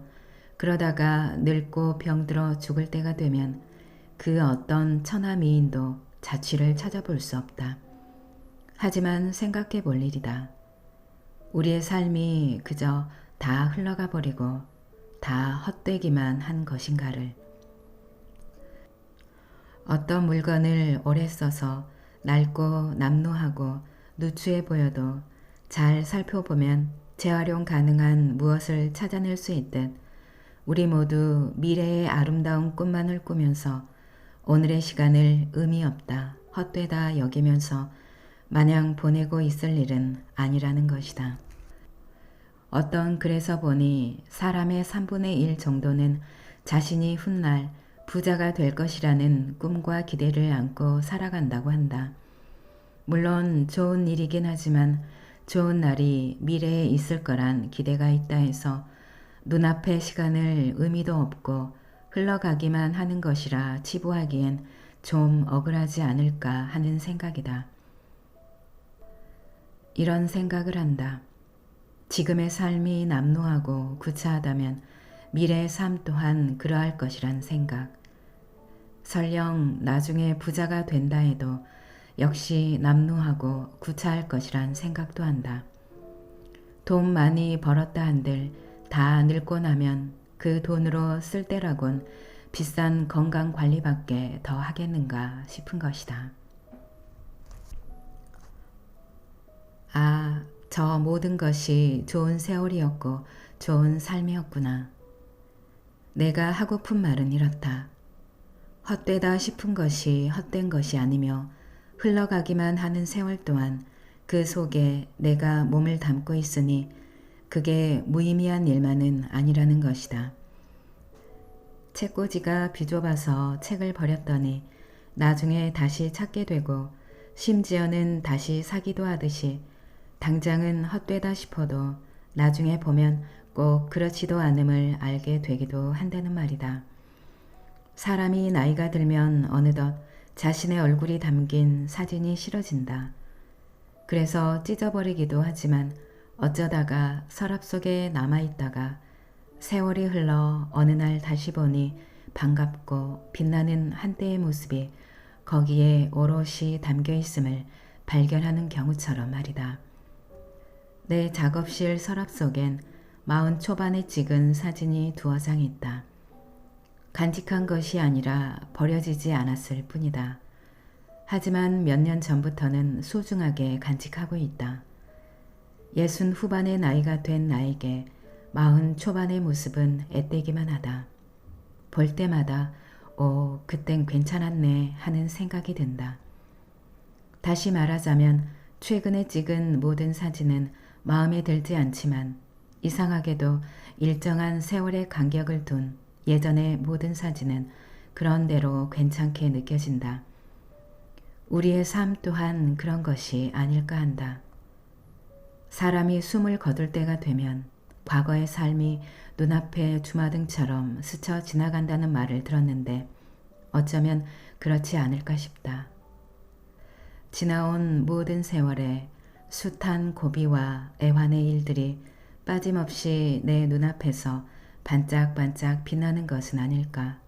S1: 그러다가 늙고 병들어 죽을 때가 되면 그 어떤 천하미인도 자취를 찾아볼 수 없다. 하지만 생각해 볼 일이다. 우리의 삶이 그저 다 흘러가 버리고 다 헛되기만 한 것인가를. 어떤 물건을 오래 써서 낡고 남루하고 누추해 보여도 잘 살펴보면 재활용 가능한 무엇을 찾아낼 수 있듯 우리 모두 미래의 아름다운 꿈만을 꾸면서 오늘의 시간을 의미 없다, 헛되다 여기면서 마냥 보내고 있을 일은 아니라는 것이다. 어떤 글에서 보니 사람의 3분의 1 정도는 자신이 훗날 부자가 될 것이라는 꿈과 기대를 안고 살아간다고 한다. 물론 좋은 일이긴 하지만 좋은 날이 미래에 있을 거란 기대가 있다 해서 눈앞의 시간을 의미도 없고 흘러가기만 하는 것이라 치부하기엔 좀 억울하지 않을까 하는 생각이다. 이런 생각을 한다. 지금의 삶이 남루하고 구차하다면 미래의 삶 또한 그러할 것이란 생각. 설령 나중에 부자가 된다 해도 역시 남루하고 구차할 것이란 생각도 한다. 돈 많이 벌었다 한들 다 늙고 나면 그 돈으로 쓸 때라곤 비싼 건강관리밖에 더 하겠는가 싶은 것이다. 아, 저 모든 것이 좋은 세월이었고 좋은 삶이었구나. 내가 하고픈 말은 이렇다. 헛되다 싶은 것이 헛된 것이 아니며 흘러가기만 하는 세월 또한 그 속에 내가 몸을 담고 있으니 그게 무의미한 일만은 아니라는 것이다. 책꽂이가 비좁아서 책을 버렸더니 나중에 다시 찾게 되고 심지어는 다시 사기도 하듯이 당장은 헛되다 싶어도 나중에 보면 꼭 그렇지도 않음을 알게 되기도 한다는 말이다. 사람이 나이가 들면 어느덧 자신의 얼굴이 담긴 사진이 싫어진다. 그래서 찢어버리기도 하지만 어쩌다가 서랍 속에 남아있다가 세월이 흘러 어느 날 다시 보니 반갑고 빛나는 한때의 모습이 거기에 오롯이 담겨있음을 발견하는 경우처럼 말이다. 내 작업실 서랍 속엔 40 초반에 찍은 사진이 2장 있다. 간직한 것이 아니라 버려지지 않았을 뿐이다. 하지만 몇 년 전부터는 소중하게 간직하고 있다. 60 후반의 나이가 된 나에게 40 초반의 모습은 앳되기만 하다. 볼 때마다 오, 그땐 괜찮았네 하는 생각이 든다. 다시 말하자면 최근에 찍은 모든 사진은 마음에 들지 않지만 이상하게도 일정한 세월의 간격을 둔 예전의 모든 사진은 그런대로 괜찮게 느껴진다. 우리의 삶 또한 그런 것이 아닐까 한다. 사람이 숨을 거둘 때가 되면 과거의 삶이 눈앞에 주마등처럼 스쳐 지나간다는 말을 들었는데 어쩌면 그렇지 않을까 싶다. 지나온 모든 세월에 숱한 고비와 애환의 일들이 빠짐없이 내 눈앞에서 반짝반짝 빛나는 것은 아닐까.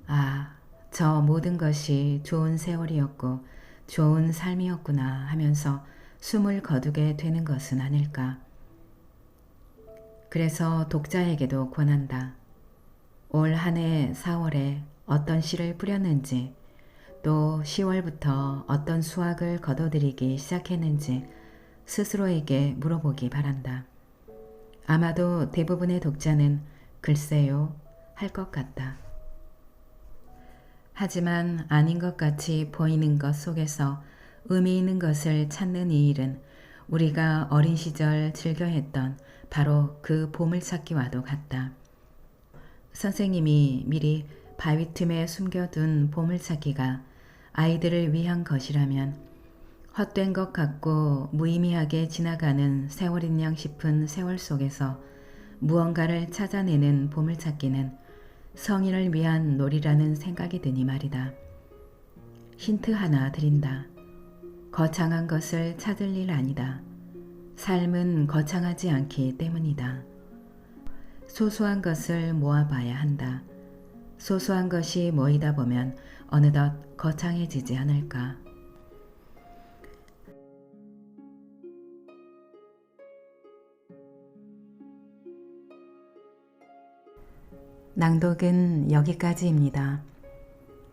S1: 아, 저 모든 것이 좋은 세월이었고 좋은 삶이었구나 하면서 숨을 거두게 되는 것은 아닐까. 그래서 독자에게도 권한다. 올 한 해 4월에 어떤 씨를 뿌렸는지, 또 10월부터 어떤 수확을 거둬들이기 시작했는지 스스로에게 물어보기 바란다. 아마도 대부분의 독자는 글쎄요 할 것 같다. 하지만 아닌 것 같이 보이는 것 속에서 의미 있는 것을 찾는 이 일은 우리가 어린 시절 즐겨 했던 바로 그 보물찾기와도 같다. 선생님이 미리 바위 틈에 숨겨둔 보물찾기가 아이들을 위한 것이라면 헛된 것 같고 무의미하게 지나가는 세월인 양 싶은 세월 속에서 무언가를 찾아내는 보물찾기는 성인을 위한 놀이라는 생각이 드니 말이다. 힌트 하나 드린다. 거창한 것을 찾을 일 아니다. 삶은 거창하지 않기 때문이다. 소소한 것을 모아봐야 한다. 소소한 것이 모이다 보면 어느덧 거창해지지 않을까. 낭독은 여기까지입니다.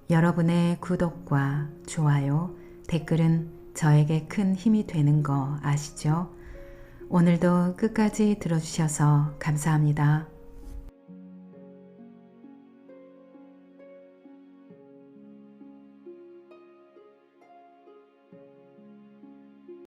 S1: 여러분의 구독과 좋아요, 댓글은 저에게 큰 힘이 되는 거 아시죠? 오늘도 끝까지 들어주셔서 감사합니다.